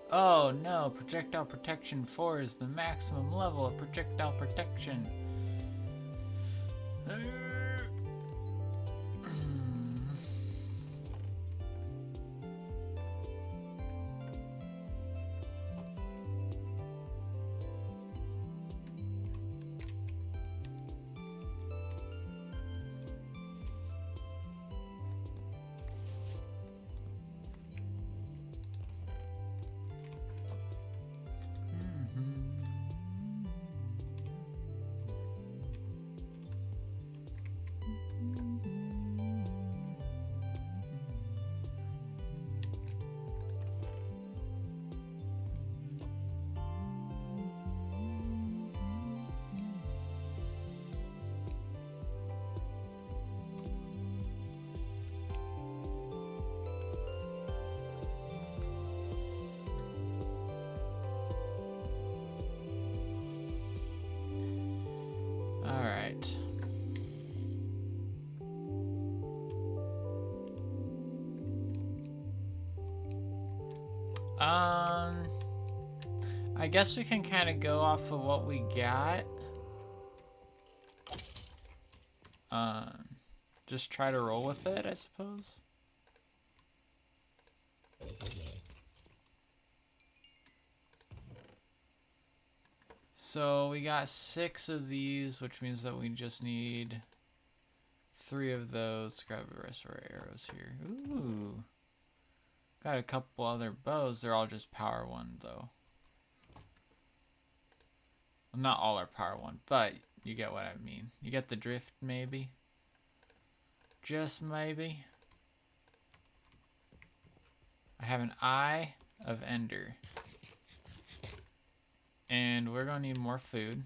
Oh no, projectile protection 4 is the maximum level of projectile protection. Alright. I guess we can kind of go off of what we got. Just try to roll with it, I suppose. So we got 6 of these, which means that we just need 3 of those. Grab the rest of our arrows here. Ooh. Got a couple other bows. They're all just power 1 though. Well, not all are power 1, but you get what I mean. You get the drift maybe. Just maybe. I have an Eye of Ender. And we're gonna need more food.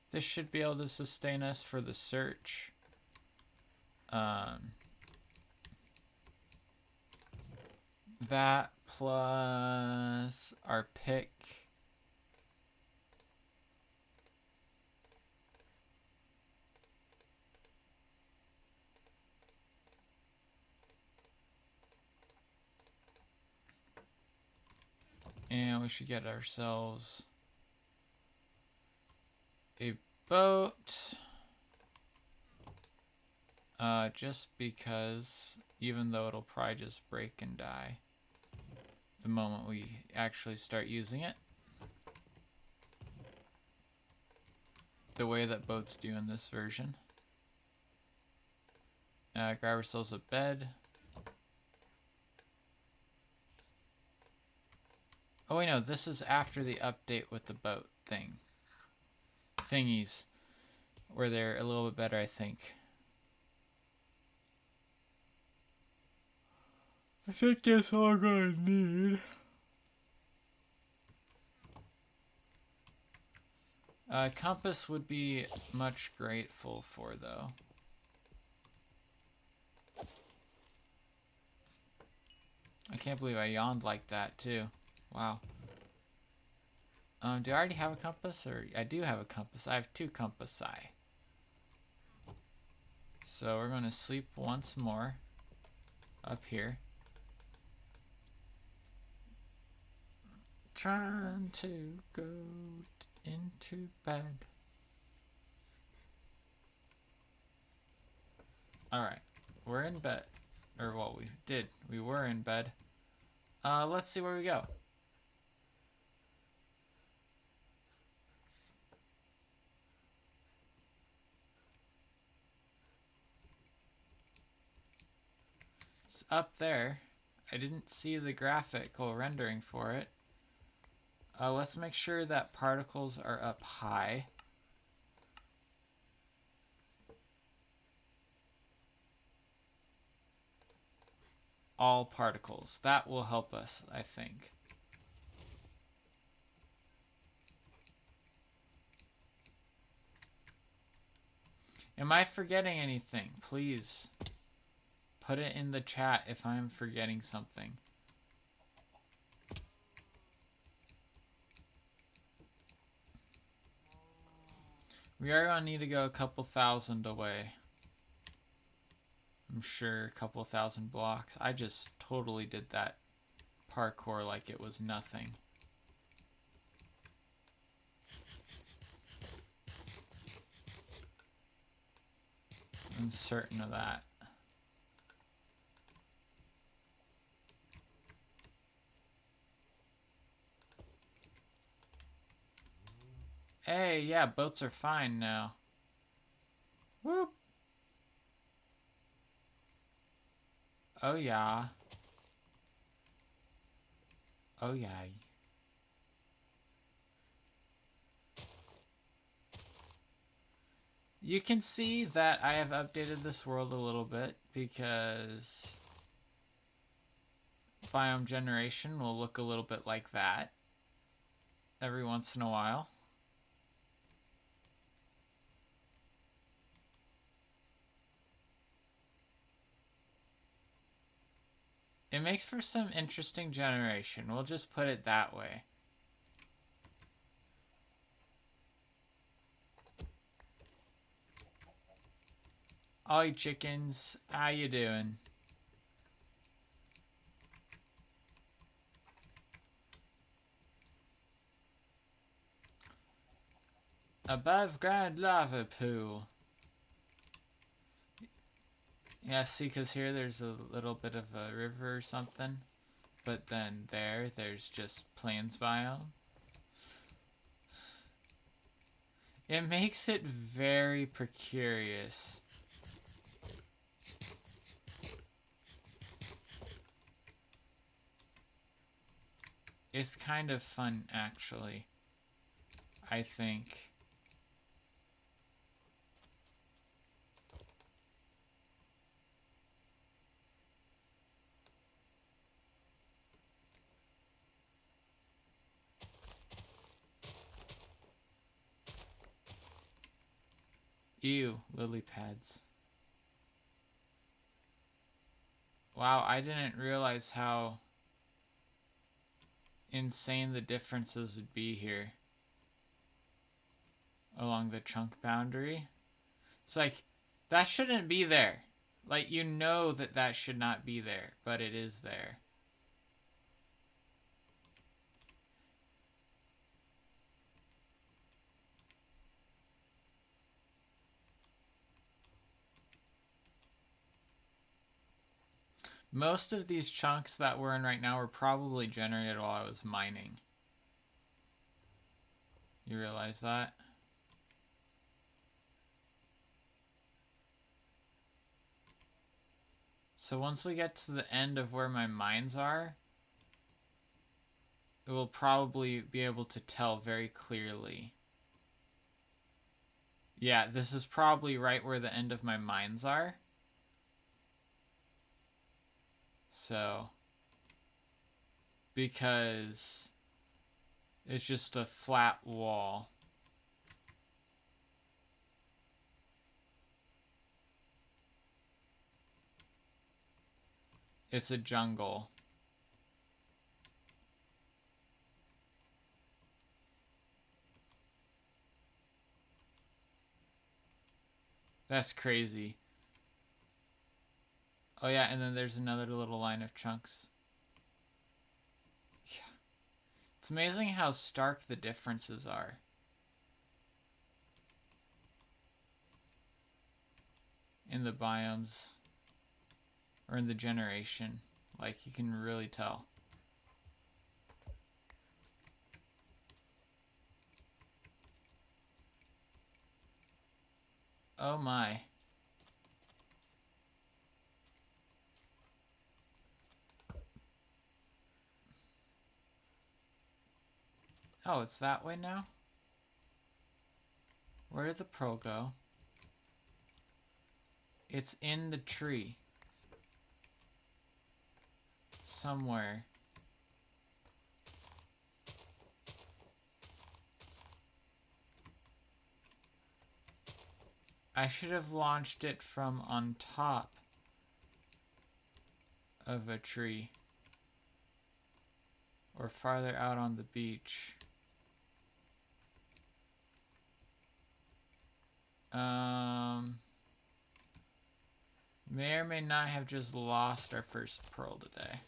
This should be able to sustain us for the search. That plus our pick. And we should get ourselves a boat. Just because, even though it'll probably just break and die the moment we actually start using it. the way that boats do in this version. Grab ourselves a bed. Oh wait, no, this is after the update with the boat thingies, where they're a little bit better, I think. I think that's all I'm gonna need. Compass would be much grateful for, though. I can't believe I yawned like that, too. Wow. Do I already have a compass? Or I do have a compass. I have 2 compassi. So we're going to sleep once more up here. Trying to go into bed. Alright, we're in bed. Or, well, we were in bed. Let's see where we go. It's up there. I didn't see the graphical rendering for it. Let's make sure that particles are up high. All particles. That will help us, I think. Am I forgetting anything? Please put it in the chat if I'm forgetting something. We are going to need to go a couple thousand away. I'm sure a couple thousand blocks. I just totally did that parkour like it was nothing. I'm certain of that. Hey, yeah, boats are fine now. Whoop. Oh, yeah. Oh, yeah. You can see that I have updated this world a little bit because biome generation will look a little bit like that every once in a while. It makes for some interesting generation. We'll just put it that way. All you chickens, how you doing? Above ground lava pool. Yeah, see, because here there's a little bit of a river or something. But then there's just plains biome. It makes it very precarious. It's kind of fun, actually, I think. Ew, lily pads. Wow, I didn't realize how insane the differences would be here along the chunk boundary. It's like, that shouldn't be there. Like, you know that should not be there, but it is there. Most of these chunks that we're in right now were probably generated while I was mining. You realize that? So once we get to the end of where my mines are, it will probably be able to tell very clearly. Yeah, this is probably right where the end of my mines are. So, because it's just a flat wall. It's a jungle. That's crazy. Oh yeah, and then there's another little line of chunks. Yeah. It's amazing how stark the differences are. In the biomes. Or in the generation. Like, you can really tell. Oh my. Oh, it's that way now? Where did the pearl go? It's in the tree. Somewhere. I should have launched it from on top of a tree. Or farther out on the beach. May or may not have just lost our first pearl today.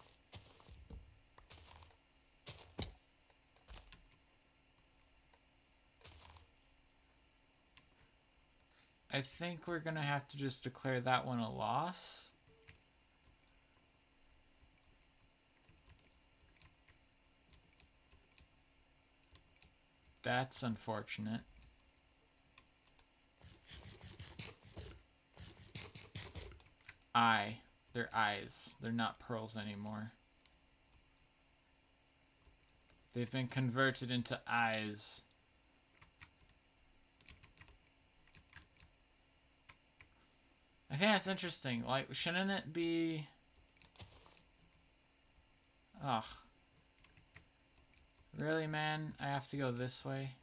I think we're gonna have to just declare that one a loss. That's unfortunate. They're eyes. They're not pearls anymore. They've been converted into eyes. I think that's interesting. Like, shouldn't it be... Ugh. Really, man? I have to go this way?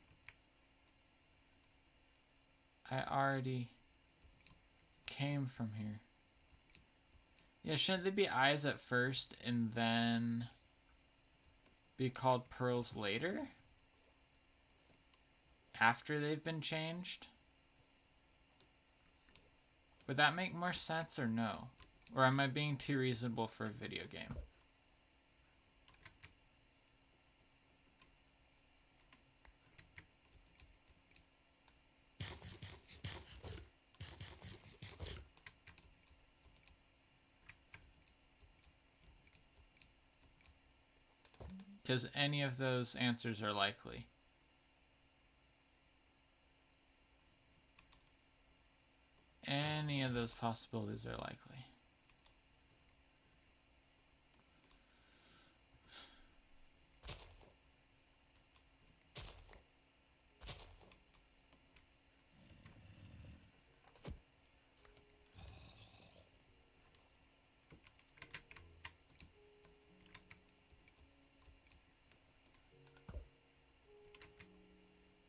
I already came from here. Yeah, shouldn't they be eyes at first and then be called pearls later? After they've been changed? Would that make more sense or no? Or am I being too reasonable for a video game? Because any of those answers are likely. Any of those possibilities are likely.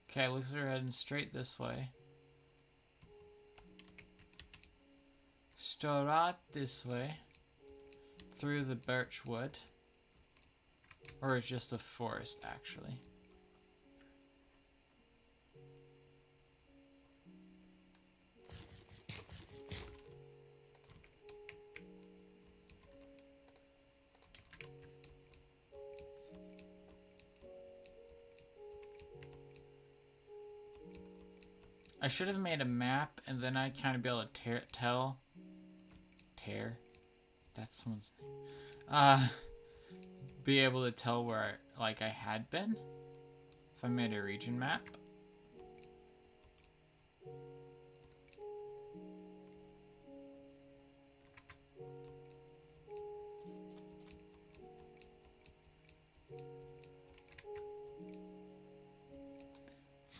Okay, looks like we're heading straight this way. Straight this way. Through the birch wood. Or it's just a forest, actually. I should have made a map and then I'd kind of be able to tell. That's someone's name. Be able to tell where I had been. If I made a region map.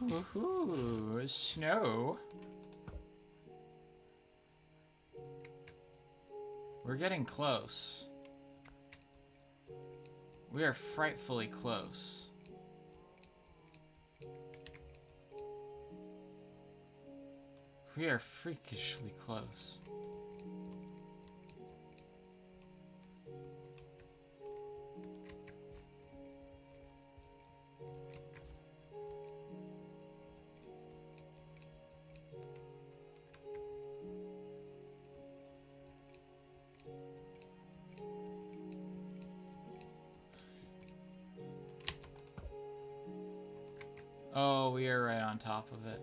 Woohoo! Snow. We're getting close. We are frightfully close. We are freakishly close. Oh, we are right on top of it.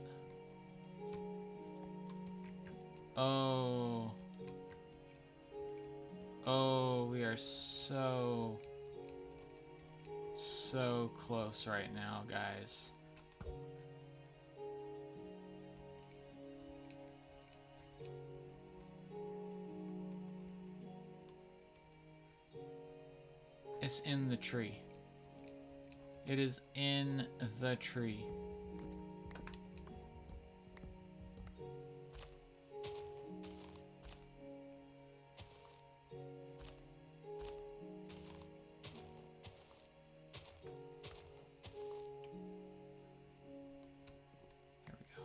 Oh. Oh, we are so close right now, guys. It's in the tree. It is in the tree. Here we go.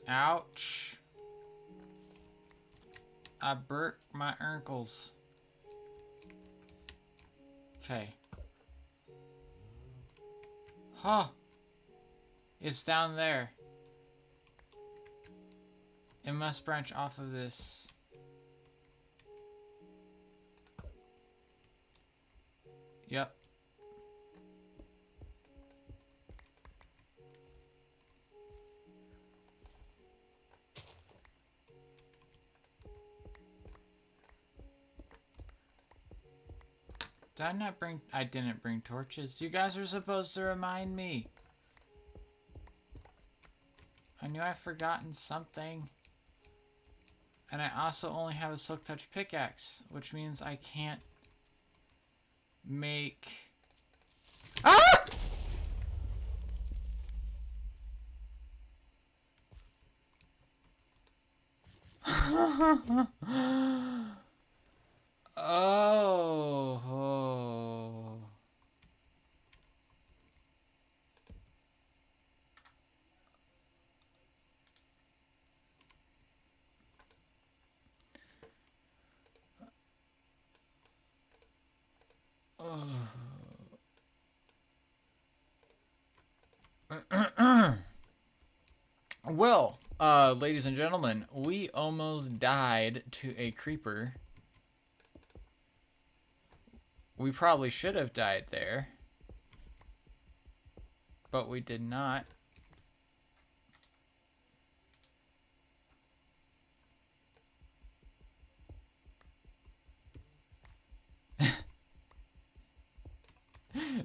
Ouch. I burnt my ankles. Okay. Huh. It's down there. It must branch off of this. Yep. Did I not bring... I didn't bring torches. You guys were supposed to remind me. I knew I'd forgotten something. And I also only have a Silk Touch pickaxe, which means I can't make... Ah! Oh. Well, ladies and gentlemen, we almost died to a creeper. We probably should have died there, but we did not.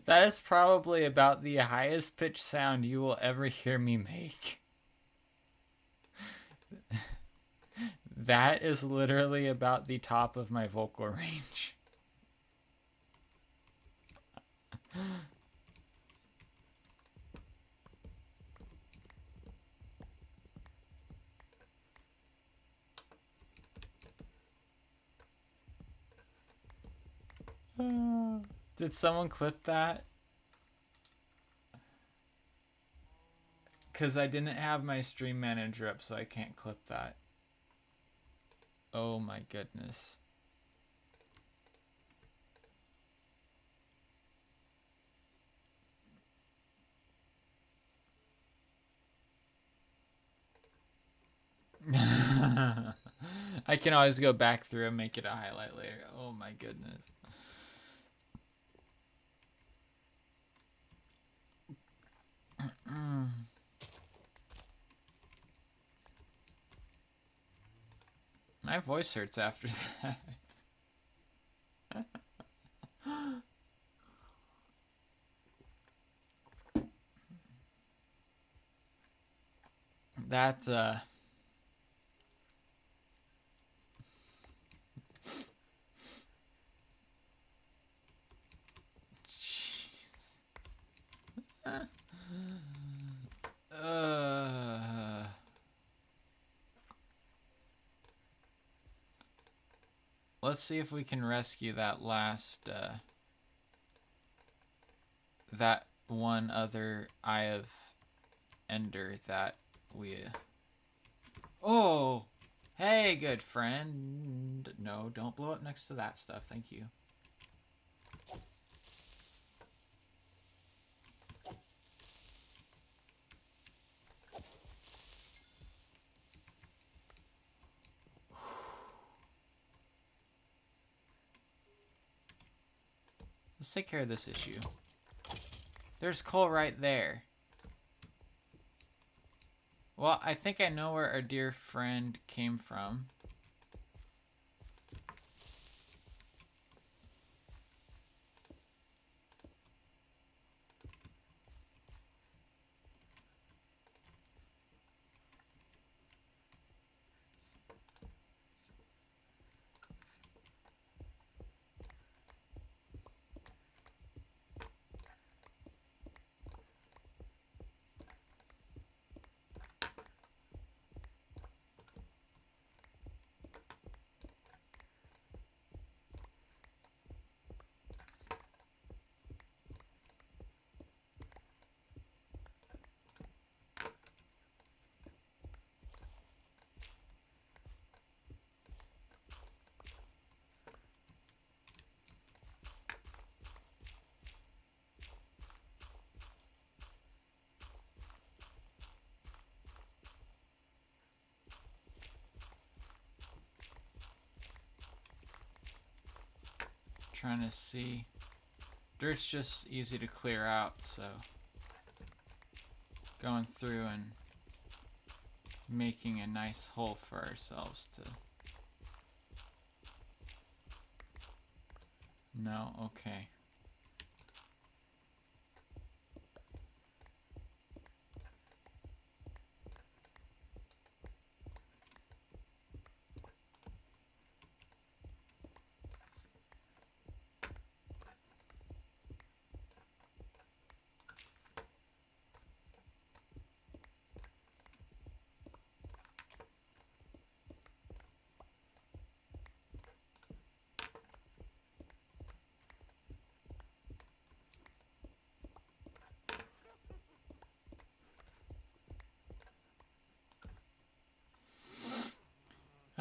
That is probably about the highest pitch sound you will ever hear me make. That is literally about the top of my vocal range. Did someone clip that? Because I didn't have my stream manager up, so I can't clip that. Oh my goodness. I can always go back through and make it a highlight later. Oh my goodness. My voice hurts after that. That, jeez. Uh, let's see if we can rescue that last, that one other Eye of Ender that we... Oh! Hey, good friend. No, don't blow up next to that stuff. Thank you. Let's take care of this issue. There's coal right there. Well, I think I know where our dear friend came from. Trying to see. Dirt's just easy to clear out, so going through and making a nice hole for ourselves to... No, okay.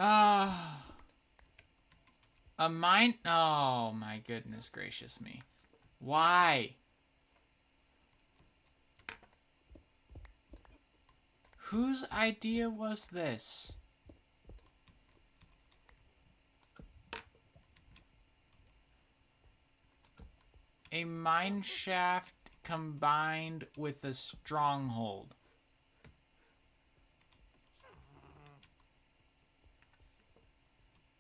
Ah, a mine. Oh my goodness gracious me! Why? Whose idea was this? A mine shaft combined with a stronghold.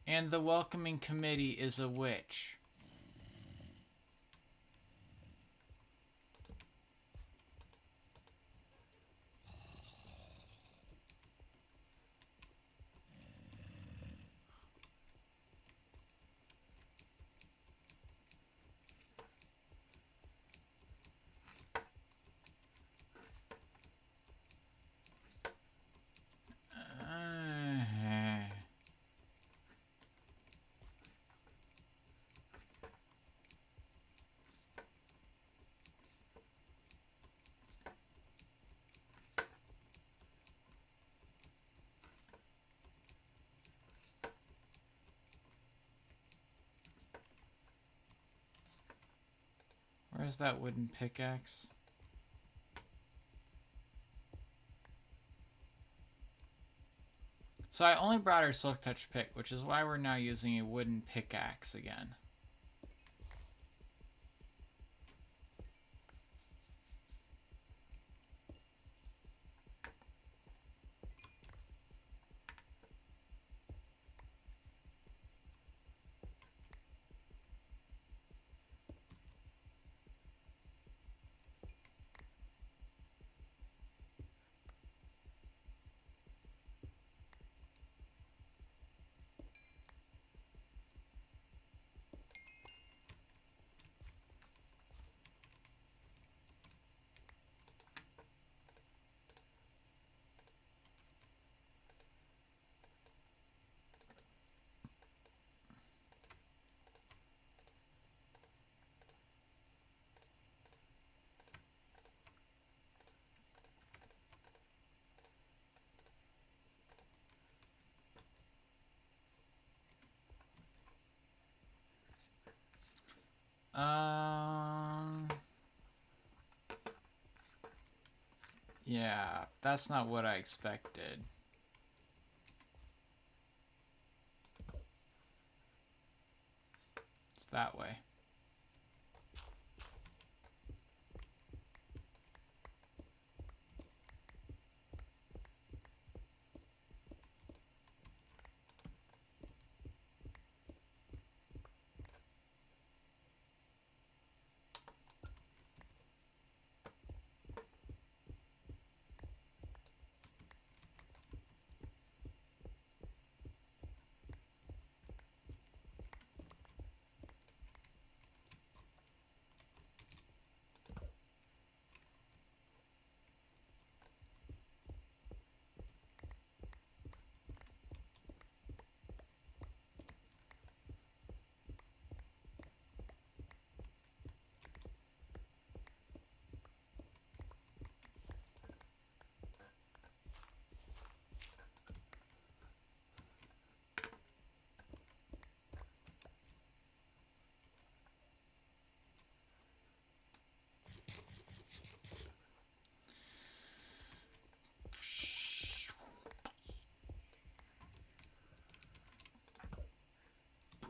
And the welcoming committee is a witch. Where's that wooden pickaxe? So I only brought our Silk Touch pick, which is why we're now using a wooden pickaxe again. Yeah, that's not what I expected. It's that way.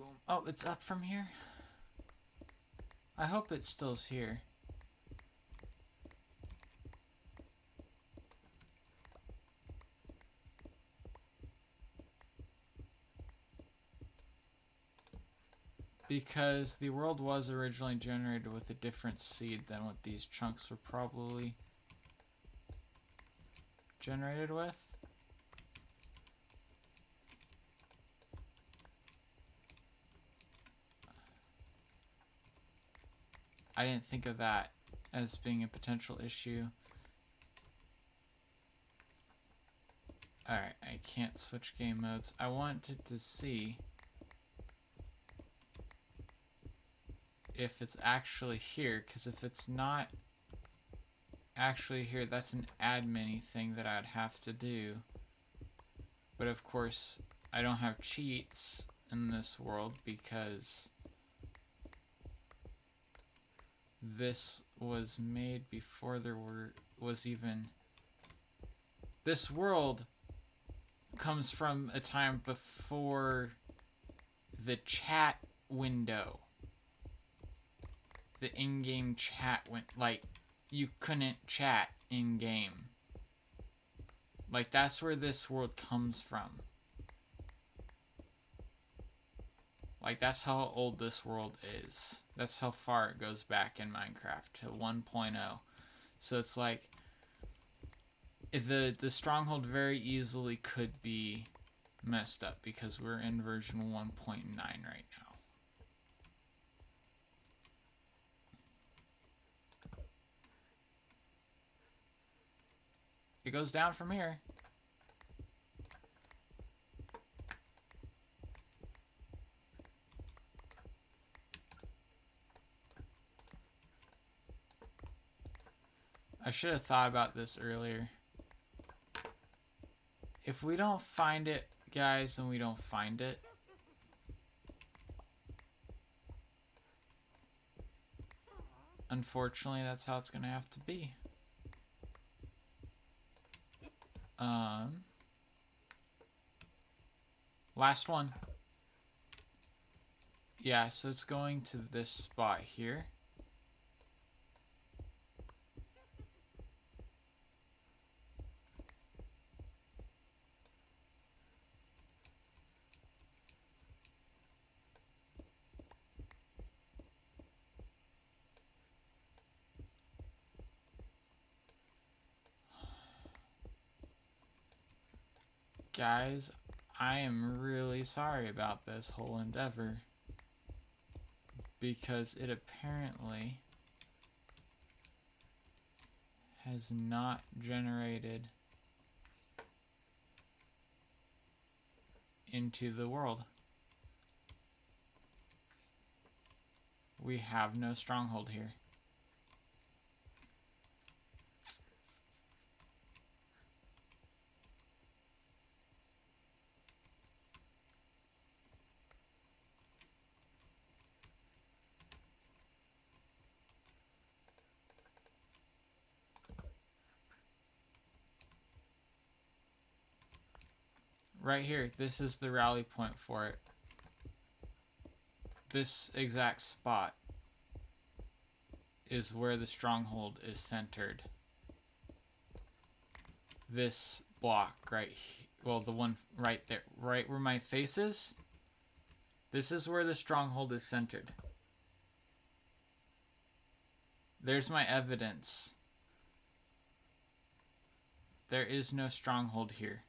Boom. Oh, it's up from here? I hope it still's here. Because the world was originally generated with a different seed than what these chunks were probably generated with. I didn't think of that as being a potential issue. Alright, I can't switch game modes. I wanted to see if it's actually here, because if it's not actually here, that's an admin thing that I'd have to do. But of course, I don't have cheats in this world because this was made before there was even... This world comes from a time before the chat window. The in-game chat went, like, you couldn't chat in-game. Like, that's where this world comes from. Like, that's how old this world is. That's how far it goes back in Minecraft, to 1.0. So it's like, the stronghold very easily could be messed up because we're in version 1.9 right now. It goes down from here. I should have thought about this earlier. If we don't find it, guys, then we don't find it. Unfortunately, that's how it's gonna have to be. Last one. Yeah, so it's going to this spot here. Guys, I am really sorry about this whole endeavor, because it apparently has not generated into the world. We have no stronghold here. right here. This is the rally point for it. This exact spot is where the stronghold is centered. This block right here, well, the one right there, right where my face is, this is where the stronghold is centered. There's my evidence. There is no stronghold here.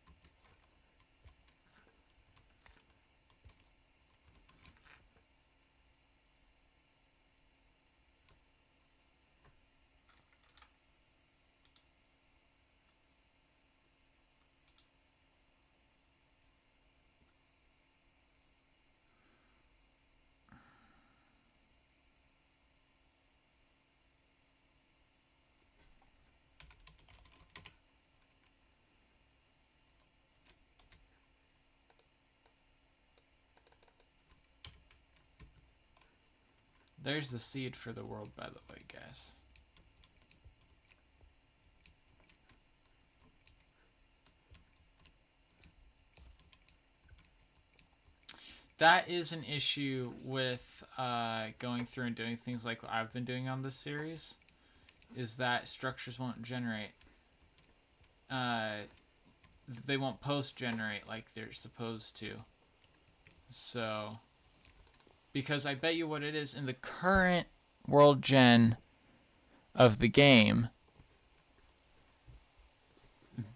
There's the seed for the world, by the way, guys. That is an issue with going through and doing things like I've been doing on this series, is that structures won't generate. They won't post-generate like they're supposed to. So, because I bet you what it is, in the current world gen of the game,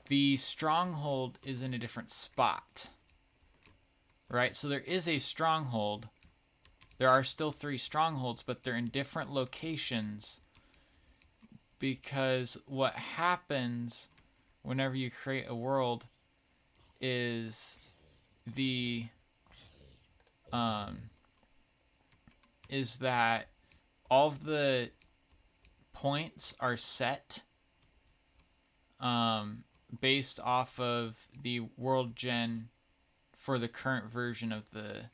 the stronghold is in a different spot. Right? So there is a stronghold. There are still 3 strongholds, but they're in different locations, because what happens whenever you create a world is that all of the points are set based off of the world gen for the current version of the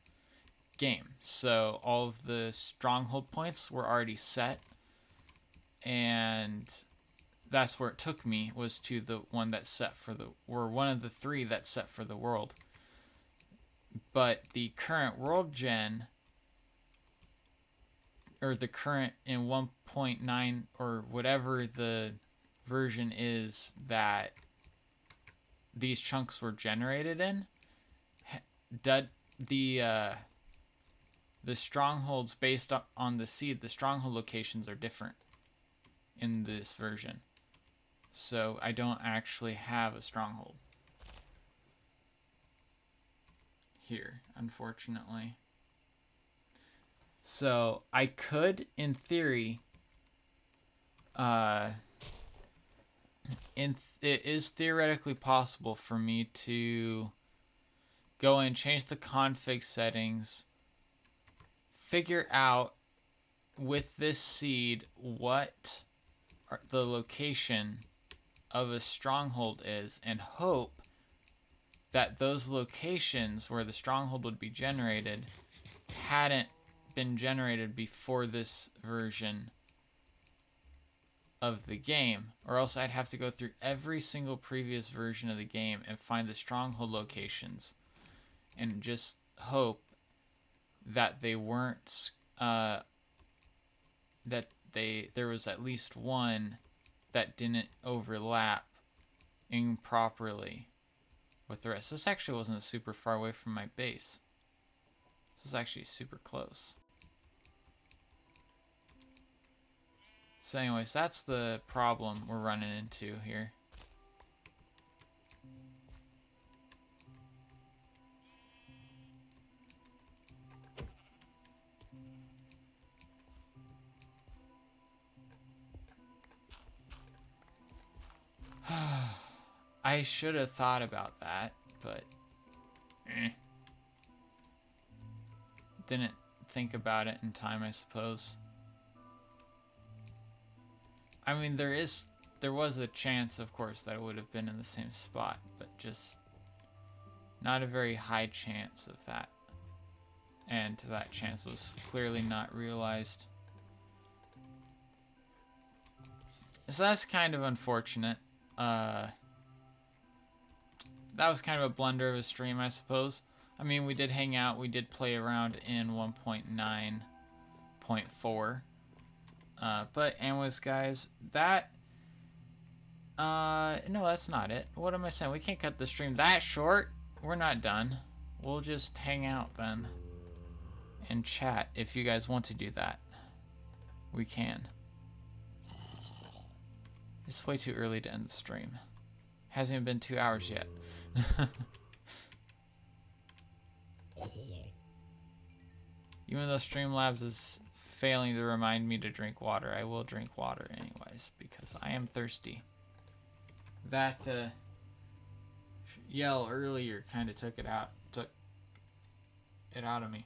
game. So all of the stronghold points were already set, and that's where it took me, was to the one that's set for the, or one of the 3 that's set for the world. But the current world gen, or the current in 1.9 or whatever the version is that these chunks were generated in, the strongholds based on the seed, the stronghold locations are different in this version. So I don't actually have a stronghold here, unfortunately. So I could, in theory, it is theoretically possible for me to go and change the config settings, figure out with this seed what the location of a stronghold is, and hope that those locations where the stronghold would be generated hadn't been generated before this version of the game, or else I'd have to go through every single previous version of the game and find the stronghold locations, and just hope that they weren't there was at least one that didn't overlap improperly with the rest. This actually wasn't super far away from my base. This is actually super close. So anyways, that's the problem we're running into here. I should have thought about that, but didn't think about it in time, I suppose. I mean, there was a chance, of course, that it would have been in the same spot, but just not a very high chance of that. And that chance was clearly not realized. So that's kind of unfortunate. that was kind of a blunder of a stream, I suppose. I mean, we did hang out, we did play around in 1.9.4. But anyways, guys, that... no, that's not it. What am I saying? We can't cut the stream that short. We're not done. We'll just hang out then. And chat if you guys want to do that. We can. It's way too early to end the stream. Hasn't even been 2 hours yet. Even though Streamlabs is failing to remind me to drink water, I will drink water anyways because I am thirsty. That yell earlier kind of took it out of me.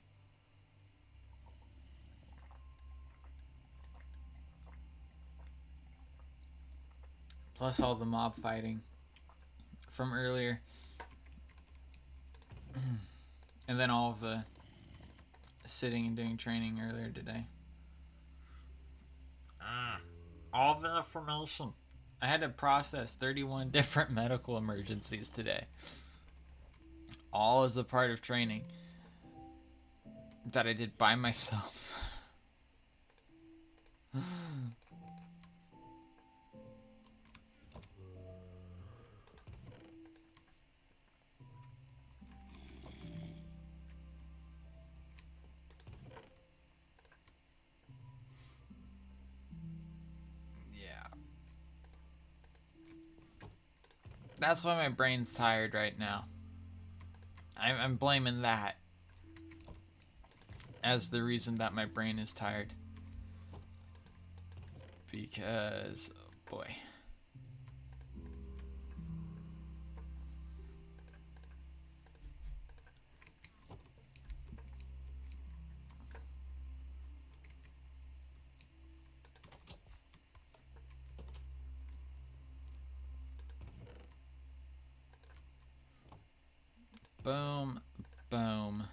Plus all the mob fighting from earlier. And then all of the sitting and doing training earlier today. All the information. I had to process 31 different medical emergencies today. All as a part of training that I did by myself. That's why my brain's tired right now. I'm blaming that as the reason that my brain is tired. Because, oh boy. Boom, boom.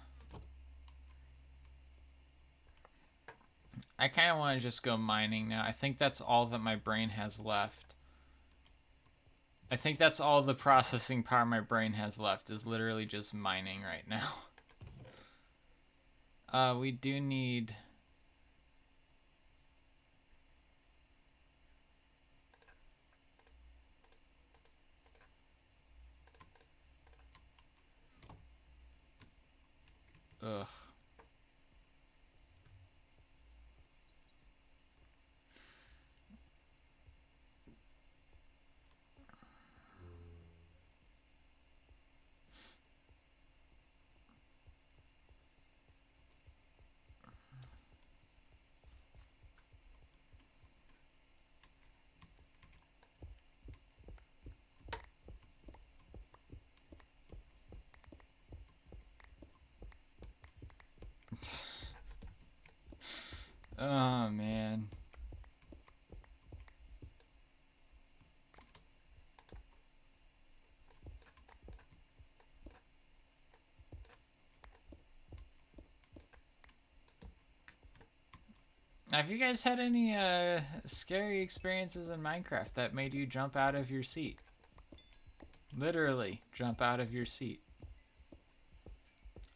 I kind of want to just go mining now. I think that's all that my brain has left. I think that's all the processing power my brain has left is literally just mining right now. We do need... Ugh. Oh, man. Have you guys had any scary experiences in Minecraft that made you jump out of your seat? Literally, jump out of your seat.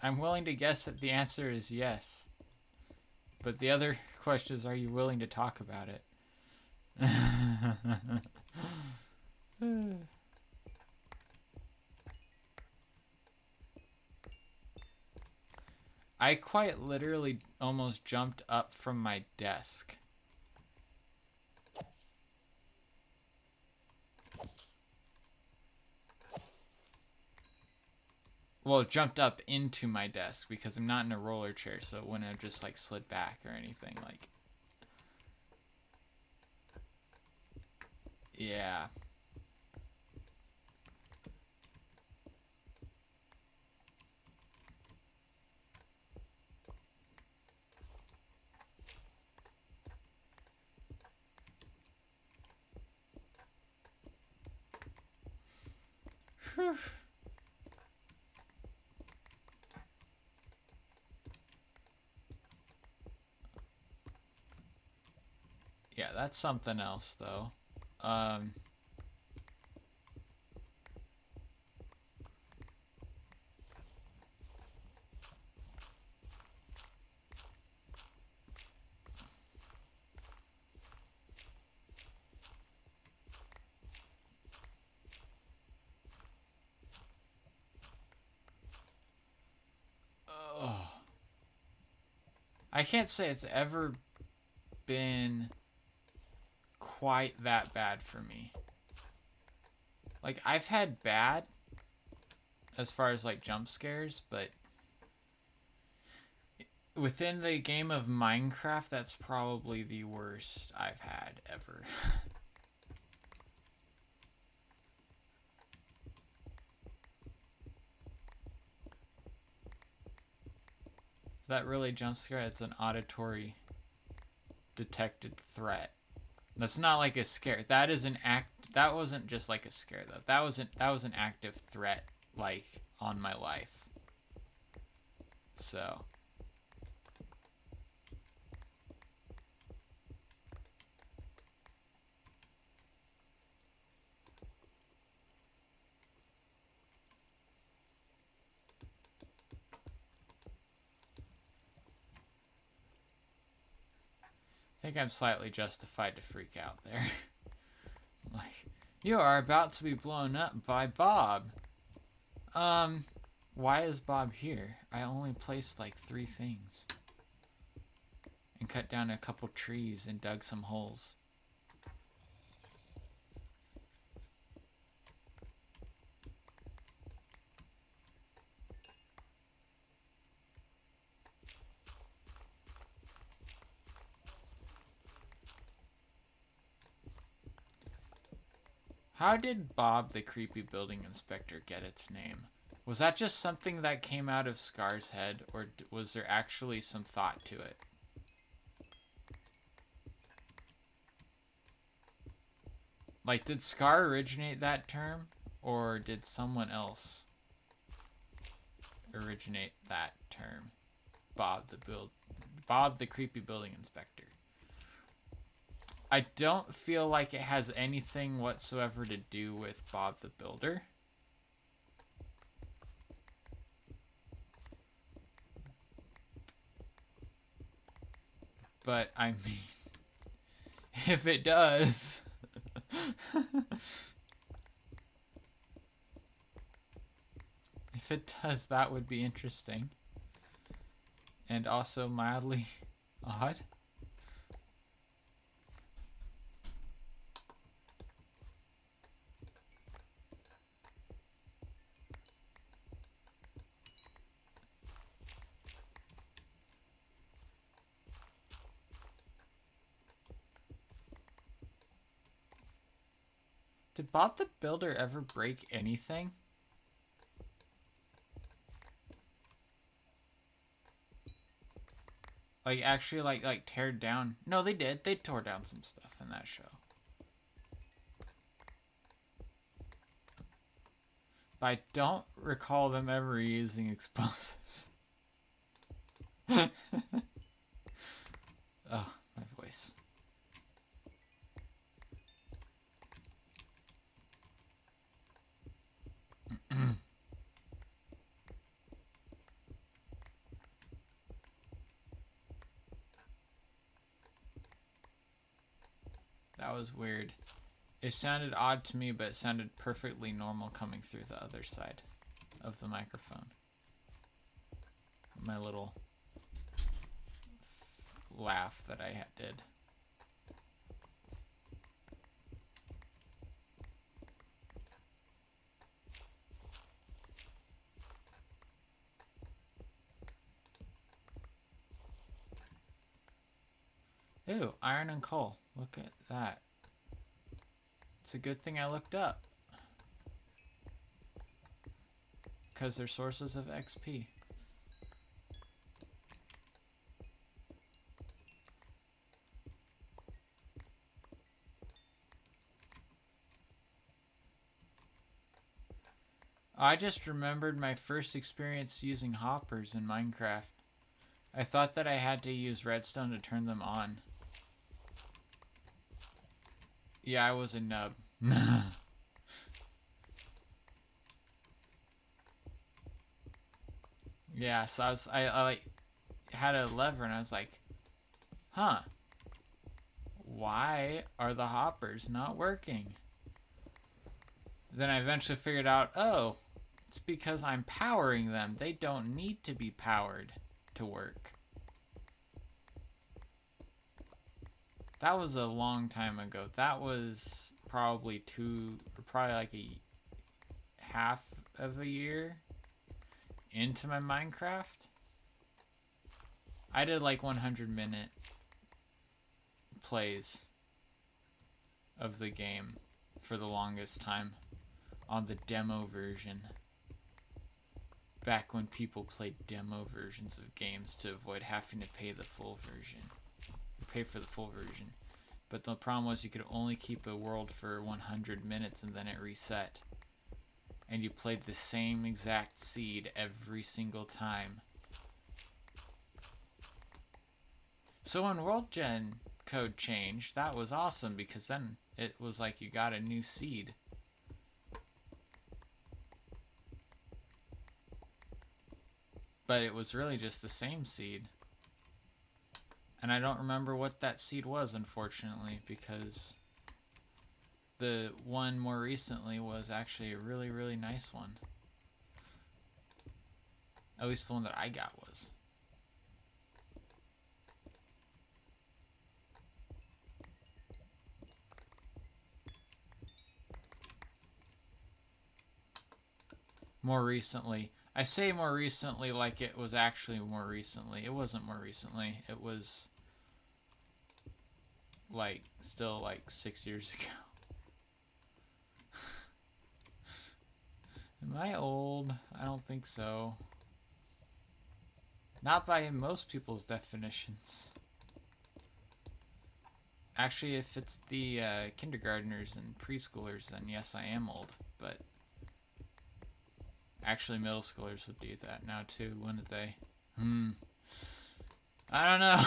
I'm willing to guess that the answer is yes. But the other question is, are you willing to talk about it? I quite literally almost jumped up from my desk. Well, jumped up into my desk because I'm not in a roller chair, so it wouldn't have just like slid back or anything. Like, yeah. Whew. Yeah, that's something else, though. I can't say it's ever been quite that bad for me. Like, I've had bad as far as like jump scares, but within the game of Minecraft, that's probably the worst I've had ever. Is that really jump scare? It's an auditory detected threat. That's not like a scare. That is an act. That wasn't just like a scare though. That was an active threat, like on my life. So. I think I'm slightly justified to freak out there. Like, you are about to be blown up by Bob. Why is Bob here? I only placed like 3 things. And cut down a couple trees and dug some holes. How did Bob the creepy building inspector get its name? Was that just something that came out of Scar's head, or was there actually some thought to it? Like, did Scar originate that term, or did someone else originate that term? Bob the creepy building inspector. I don't feel like it has anything whatsoever to do with Bob the Builder. But, I mean, if it does... if it does, that would be interesting. And also mildly odd. Did Bob the Builder ever break anything? Like, actually, like tear down... No, they did. They tore down some stuff in that show. But I don't recall them ever using explosives. Oh, my voice. That was weird. It sounded odd to me, but it sounded perfectly normal coming through the other side of the microphone. My little laugh that I did. Ooh, iron and coal. Look at that. It's a good thing I looked up. Because they're sources of XP. I just remembered my first experience using hoppers in Minecraft. I thought that I had to use redstone to turn them on. Yeah, I was a nub. Yeah, so I like had a lever and I was like, huh, why are the hoppers not working? Then I eventually figured out, oh, it's because I'm powering them. They don't need to be powered to work. That was a long time ago. That was probably like a half of a year into my Minecraft. I did like 100-minute plays of the game for the longest time on the demo version. Back when people played demo versions of games to avoid having to pay the full version. Pay for the full version. But the problem was you could only keep a world for 100 minutes and then it reset. And you played the same exact seed every single time. So when World Gen code changed, that was awesome because then it was like you got a new seed. But it was really just the same seed. And I don't remember what that seed was, unfortunately, because the one more recently was actually a really, really nice one. At least the one that I got was. More recently. I say more recently like it was actually more recently. It wasn't more recently. It was like still like 6 years ago. Am I old? I don't think so. Not by most people's definitions. Actually, if it's the kindergartners and preschoolers, then yes, I am old. But actually, middle schoolers would do that now too, wouldn't they? I don't know.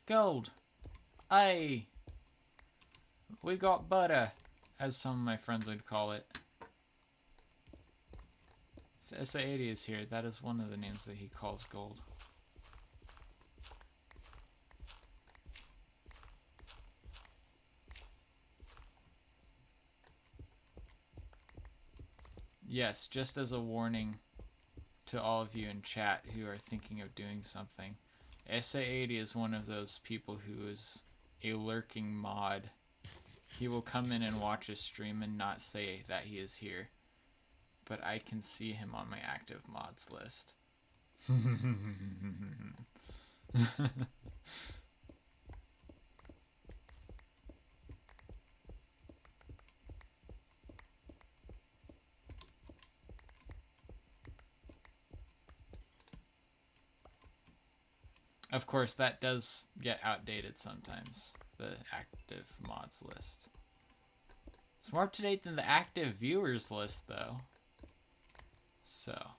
Gold. Aye. We got butter, as some of my friends would call it. If SA80 is here, that is one of the names that he calls gold. Yes, just as a warning to all of you in chat who are thinking of doing something. SA80 is one of those people who is a lurking mod. He will come in and watch a stream and not say that he is here. But I can see him on my active mods list. Of course, that does get outdated sometimes, the active mods list. It's more up to date than the active viewers list, though. So.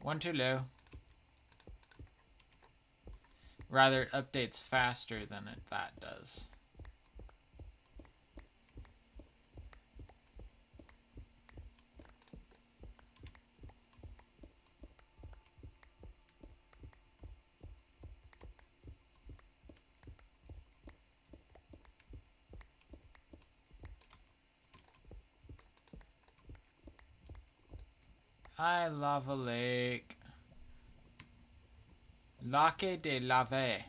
One too low. Rather, it updates faster than that does. I love a lake. Lac de Lave.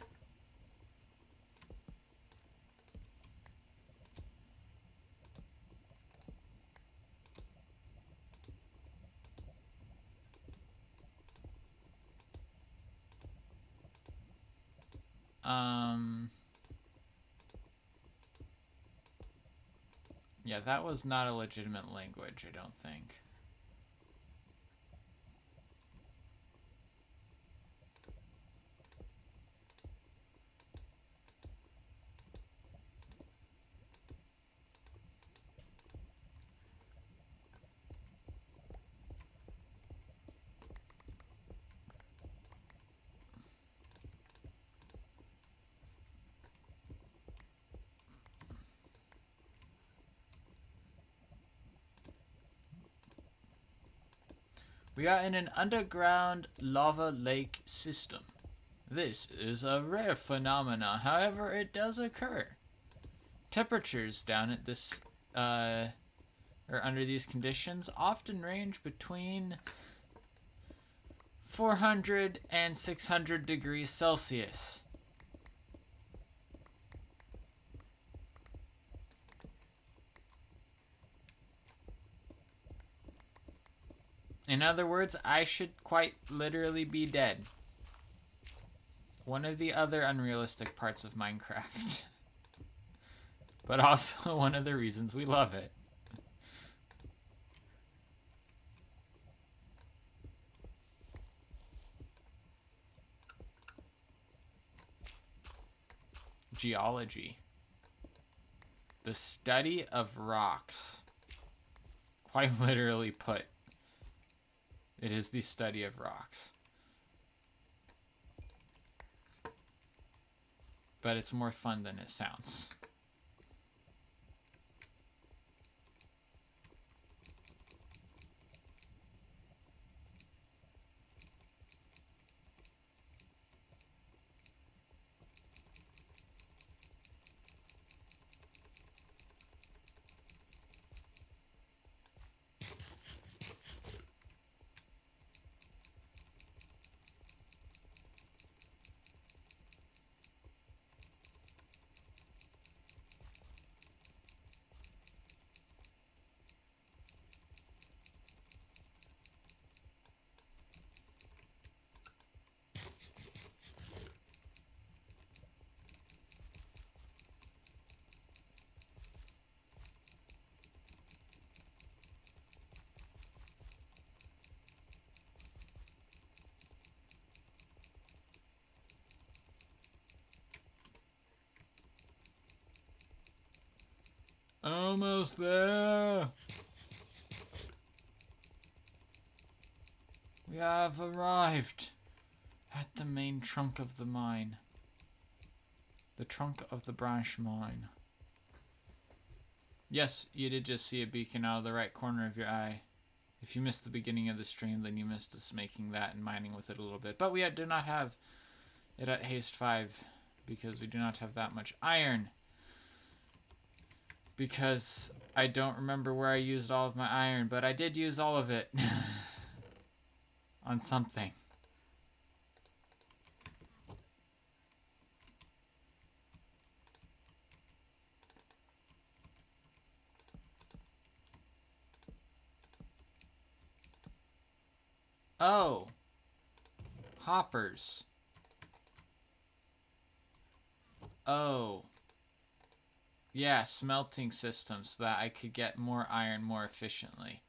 Yeah, that was not a legitimate language, I don't think. We are in an underground lava lake system. This is a rare phenomena, however, it does occur. Temperatures down at this, or under these conditions, often range between 400 and 600 degrees Celsius. In other words, I should quite literally be dead. One of the other unrealistic parts of Minecraft. But also one of the reasons we love it. Geology. The study of rocks. Quite literally put. It is the study of rocks. But it's more fun than it sounds. Almost there. We have arrived at the main trunk of the mine. The trunk of the branch mine. Yes, you did just see a beacon out of the right corner of your eye. If you missed the beginning of the stream, then you missed us making that and mining with it a little bit. But we do not have it at Haste 5 because we do not have that much iron. Because I don't remember where I used all of my iron, but I did use all of it on something. Oh, hoppers. Oh. Yeah, smelting system so that I could get more iron more efficiently.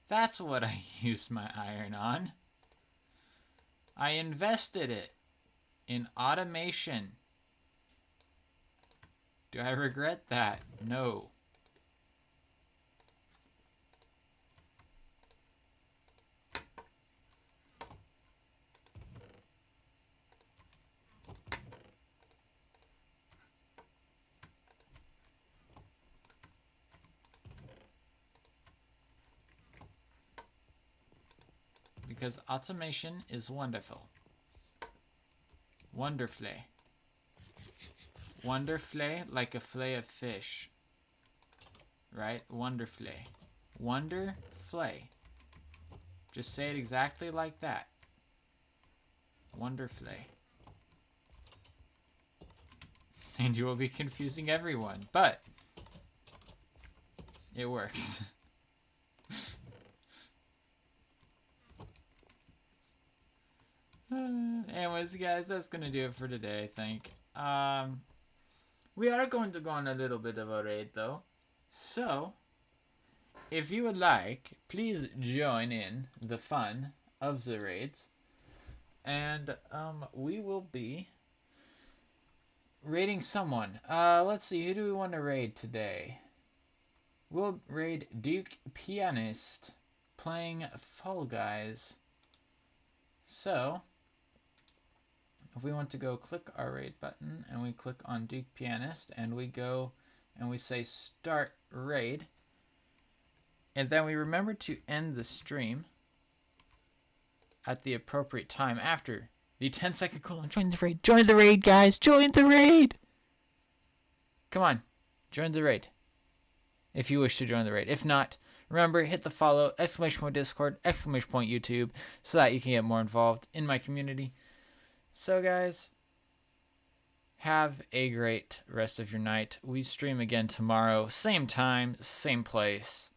That's what I used my iron on. I invested it in automation. Do I regret that? No. Because automation is wonderful. Wonderfully. Wonderfully, like a fillet of fish. Right? Wonderfully. Wonderfully. Just say it exactly like that. Wonderfully. And you will be confusing everyone, but it works. Anyways, guys, that's gonna do it for today, I think. We are going to go on a little bit of a raid, though. So, if you would like, please join in the fun of the raids. And, we will be raiding someone. Let's see, who do we want to raid today? We'll raid Duke Pianist, playing Fall Guys. So, if we want to go click our raid button and we click on Duke Pianist and we go and we say start raid, and then we remember to end the stream, at the appropriate time after the 10-second cooldown. Join the raid. Join the raid, guys. Join the raid. Come on. Join the raid. If you wish to join the raid. If not, remember, hit the follow, ! Discord, ! YouTube, so that you can get more involved in my community. So, guys, have a great rest of your night. We stream again tomorrow. Same time, same place.